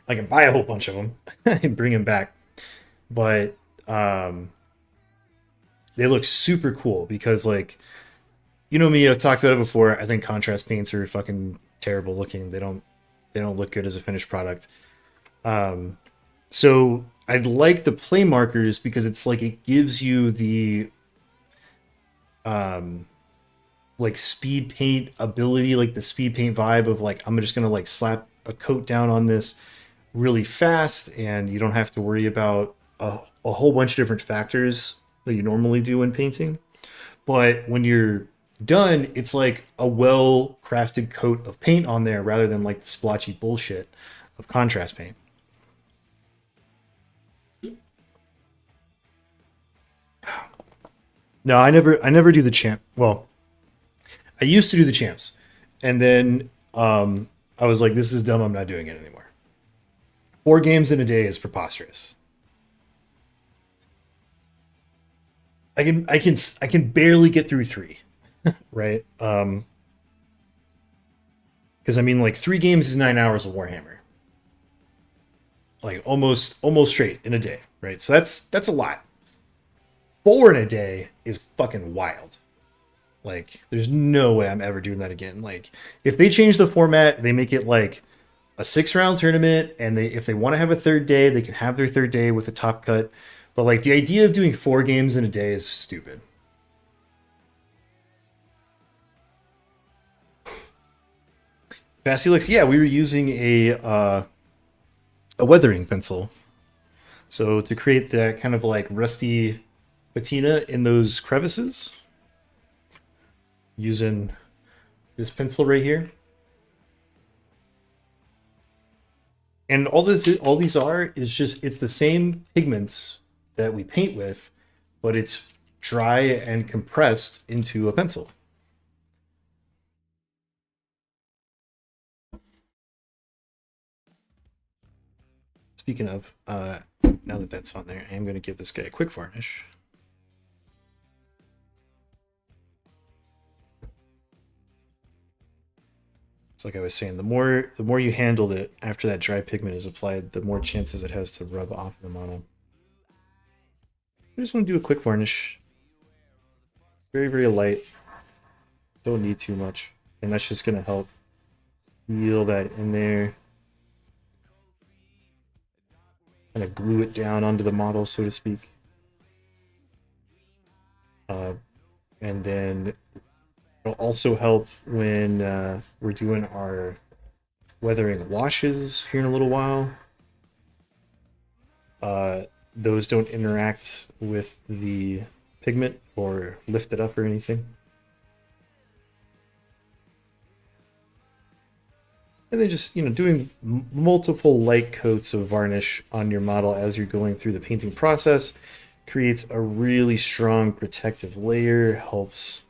I can buy a whole bunch of them and bring them back. But they look super cool because, like, you know me, I've talked about it before. I think contrast paints are fucking terrible looking. They don't look good as a finished product. So I like the play markers because it's like it gives you the um like speed paint ability, like the speed paint vibe of like I'm just gonna like slap a coat down on this really fast, and you don't have to worry about a whole bunch of different factors that you normally do when painting. But when you're done, it's like a well crafted coat of paint on there rather than like the splotchy bullshit of contrast paint. No, I never do the champ. Well, I used to do the champs, and then I was like, this is dumb. I'm not doing it anymore. 4 games in a day is preposterous. I can barely get through three, right? Because I mean, like 3 games is 9 hours of Warhammer, like almost straight in a day, right? So that's a lot. 4 in a day is fucking wild. Like, there's no way I'm ever doing that again. Like, if they change the format, they make it like a 6 round tournament, and they if they want to have a third day, they can have their third day with a top cut. But like the idea of doing 4 games in a day is stupid. Basilix, yeah, we were using a weathering pencil. So to create that kind of like rusty patina in those crevices, using this pencil right here. And all these are is just it's the same pigments that we paint with, but it's dry and compressed into a pencil. Speaking of, now that that's on there, I am going to give this guy a quick varnish. It's like I was saying, the more you handle it after that dry pigment is applied, the more chances it has to rub off the model. I just want to do a quick varnish. Very, very light. Don't need too much. And that's just going to help seal that in there. Kind of glue it down onto the model, so to speak. And then it'll also help when we're doing our weathering washes here in a little while. Those don't interact with the pigment or lift it up or anything. And then just, doing multiple light coats of varnish on your model as you're going through the painting process creates a really strong protective layer, helps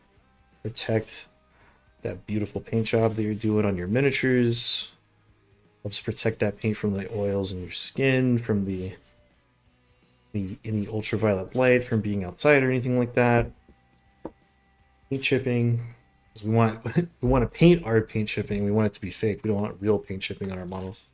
protect that beautiful paint job that you're doing on your miniatures, helps protect that paint from the oils in your skin, from any ultraviolet light, from being outside or anything like that. Paint chipping, because we want to paint our paint chipping. We want it to be fake. We don't want real paint chipping on our models.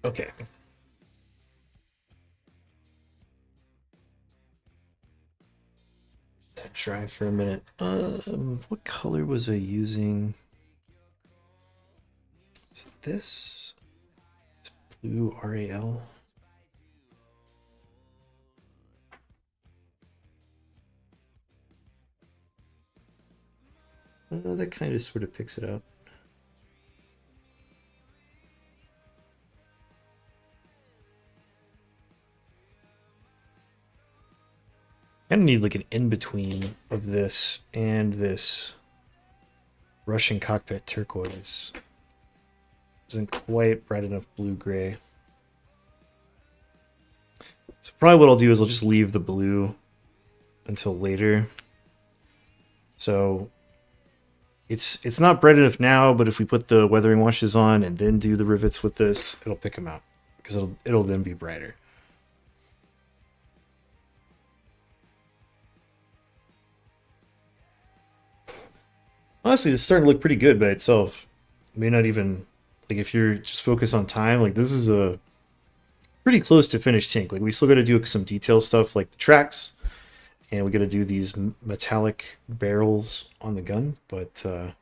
Okay. That dry for a minute. What color was I using? Is it this? It's blue RAL. That kind of sort of picks it up. I kind of need like an in-between of this and this Russian cockpit turquoise. Isn't quite bright enough blue-gray. So probably what I'll do is I'll just leave the blue until later. So it's not bright enough now, but if we put the weathering washes on and then do the rivets with this, it'll pick them out because it'll then be brighter. Honestly, it's starting to look pretty good by itself. may not even like if you're just focused on time. Like this is a pretty close to finished tank. Like we still got to do some detail stuff like the tracks, and we got to do these metallic barrels on the gun. But I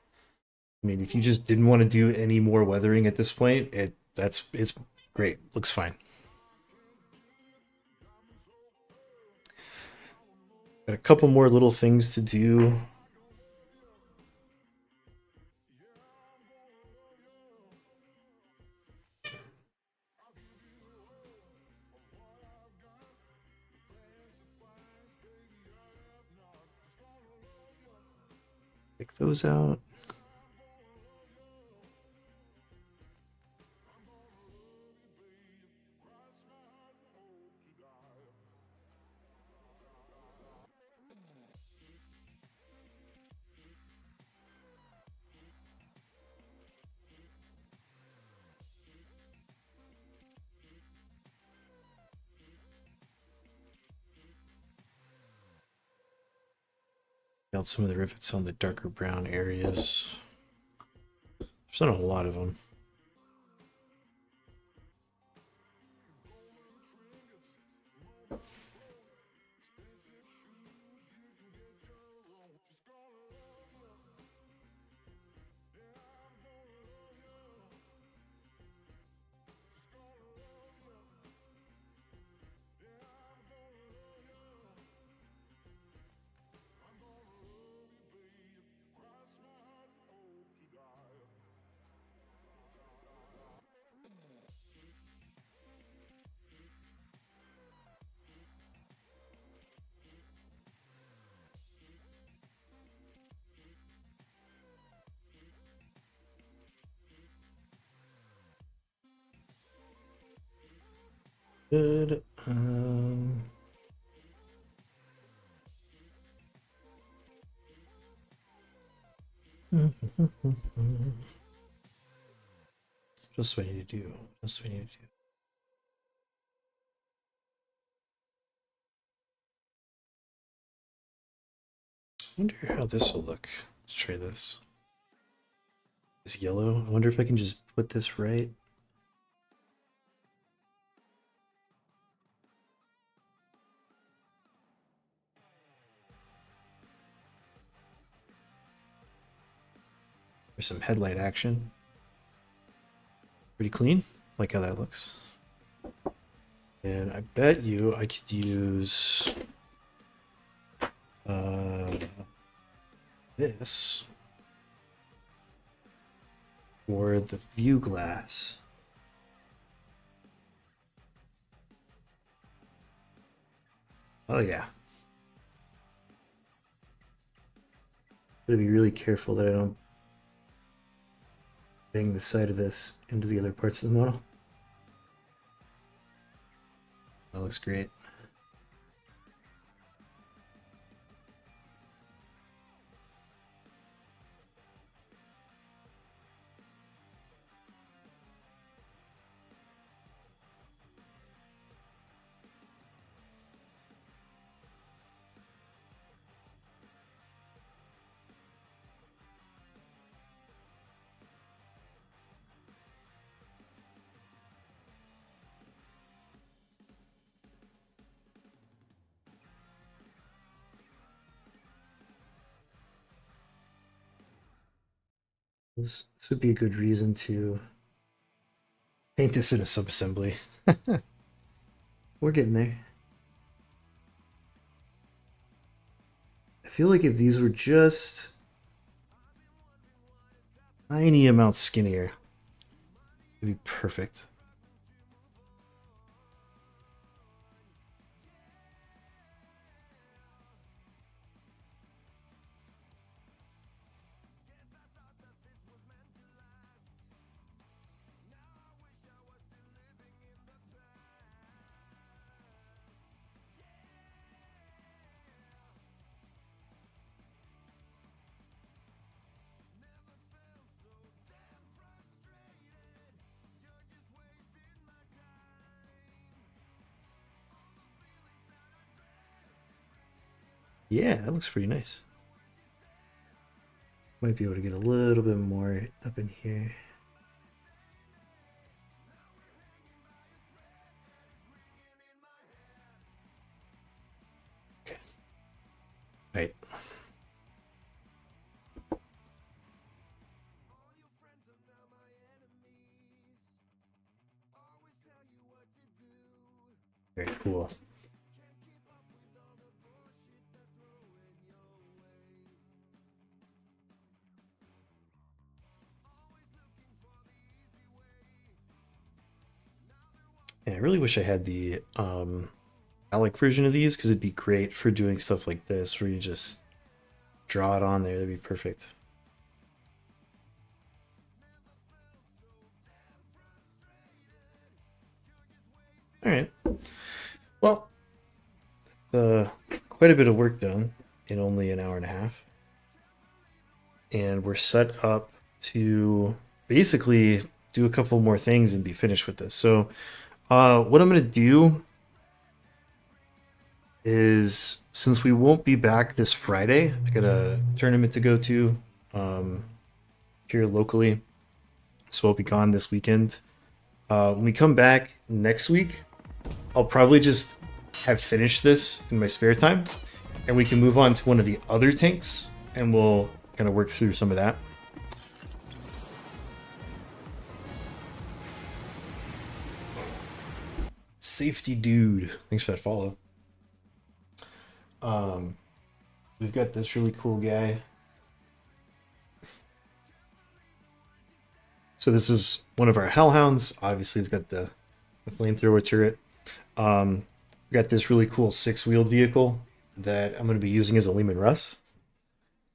mean, if you just didn't want to do any more weathering at this point, it's great. Looks fine. Got a couple more little things to do. Pick those out. Got some of the rivets on the darker brown areas. There's not a lot of them. Good. Just what I need to do. Just what I need to do. I wonder how this will look. Let's try this. This yellow. I wonder if I can just put this right. There's some headlight action. Pretty clean. Like how that looks. And I bet you I could use this for the view glass. Oh yeah. Gotta be really careful that I don't bang the side of this into the other parts of the model. That looks great. This would be a good reason to paint this in a subassembly. We're getting there. I feel like if these were just tiny amounts skinnier, it'd be perfect. Yeah, that looks pretty nice. Might be able to get a little bit more up in here. And I really wish I had the Alec version of these because it'd be great for doing stuff like this where you just draw it on there. That'd be perfect. All right. Well, uh, quite a bit of work done in only an hour and a half. And we're set up to basically do a couple more things and be finished with this. So, what I'm going to do is since we won't be back this Friday, I got a tournament to go to here locally. So I'll be gone this weekend. When we come back next week, I'll probably just have finished this in my spare time, and we can move on to one of the other tanks, and we'll kind of work through some of that. Safety dude, thanks for that follow. Um, we've got this really cool guy. So this is one of our hellhounds. Obviously, it's got the flamethrower turret. We got this really cool six-wheeled vehicle that I'm going to be using as a Lehman Russ.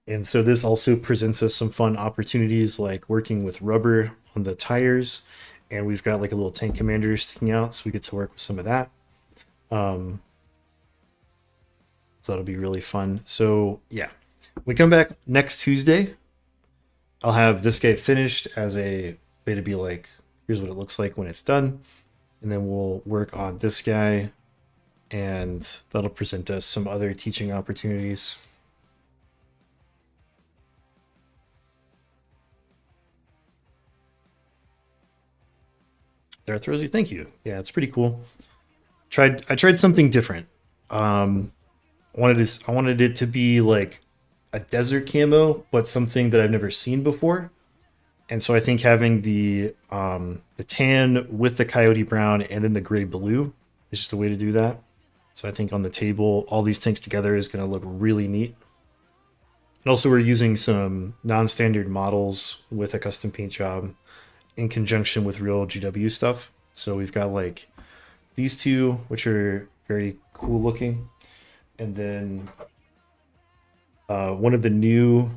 And so this also presents us some fun opportunities like working with rubber on the tires. And we've got like a little tank commander sticking out, so we get to work with some of that. So that'll be really fun. So yeah, we come back next Tuesday. I'll have this guy finished as a way to be like, here's what it looks like when it's done. And then we'll work on this guy, and that'll present us some other teaching opportunities. Darth Rosie, thank you. Yeah, it's pretty cool. I tried something different. I wanted it to be like a desert camo, but something that I've never seen before. And so I think having the tan with the coyote brown and then the gray blue is just a way to do that. So I think on the table, all these tanks together is going to look really neat. And also we're using some non-standard models with a custom paint job in conjunction with real GW stuff. So we've got like these two, which are very cool looking. And then one of the new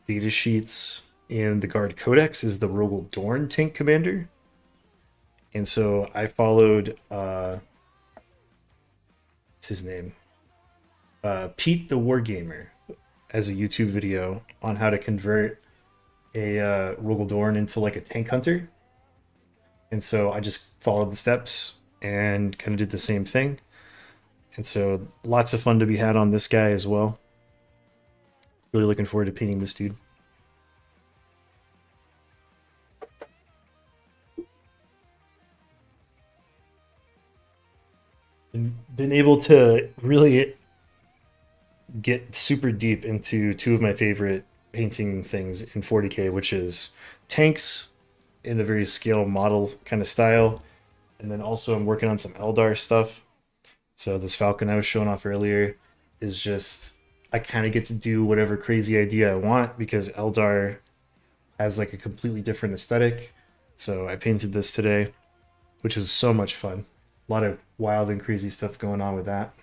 data sheets in the Guard Codex is the Rogel Dorn tank commander. And so I followed what's his name? Pete the Wargamer as a YouTube video on how to convert a Rogel Dorn into like a tank hunter. And so I just followed the steps and kind of did the same thing. And so lots of fun to be had on this guy as well. Really looking forward to painting this dude. Been able to really get super deep into two of my favorite painting things in 40K, which is tanks in a very scale model kind of style. And then also I'm working on some Eldar stuff. So this Falcon I was showing off earlier is just, I kind of get to do whatever crazy idea I want because Eldar has like a completely different aesthetic. So I painted this today, which was so much fun. A lot of wild and crazy stuff going on with that.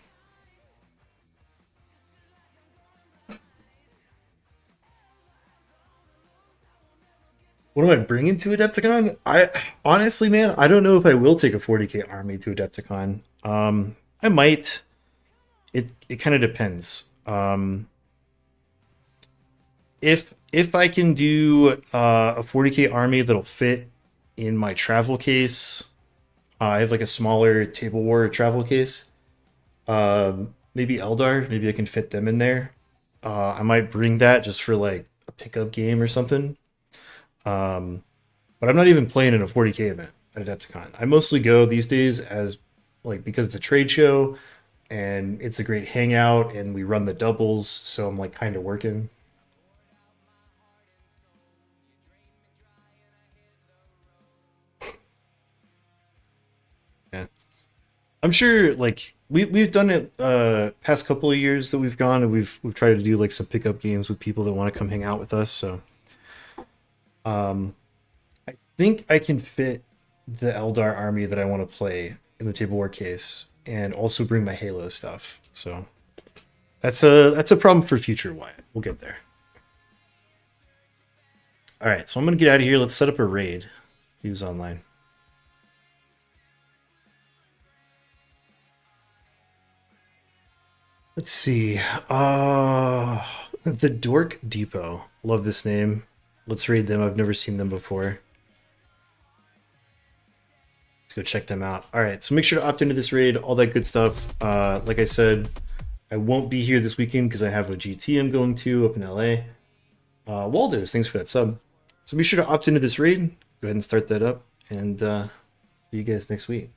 What am I bringing to Adepticon? I honestly, man, I don't know if I will take a 40K army to Adepticon. I might. It kind of depends. If I can do a 40K army that'll fit in my travel case, I have like a smaller Table War travel case. Maybe Eldar, maybe I can fit them in there. I might bring that just for like a pickup game or something. But I'm not even playing in a 40K event at Adepticon. I mostly go these days as like because it's a trade show and it's a great hangout and we run the doubles, so I'm like kind of working. Yeah. I'm sure like we've done it past couple of years that we've gone and we've tried to do like some pickup games with people that want to come hang out with us, so I think I can fit the Eldar army that I want to play in the table war case, and also bring my Halo stuff. So that's a problem for future Wyatt. We'll get there. All right, so I'm gonna get out of here. Let's set up a raid. Use online. Let's see. The Dork Depot. Love this name. Let's raid them. I've never seen them before. Let's go check them out. All right, so make sure to opt into this raid, all that good stuff. Like I said, I won't be here this weekend because I have a GT I'm going to up in LA. Waldo's, thanks for that sub. So be sure to opt into this raid. Go ahead and start that up, and see you guys next week.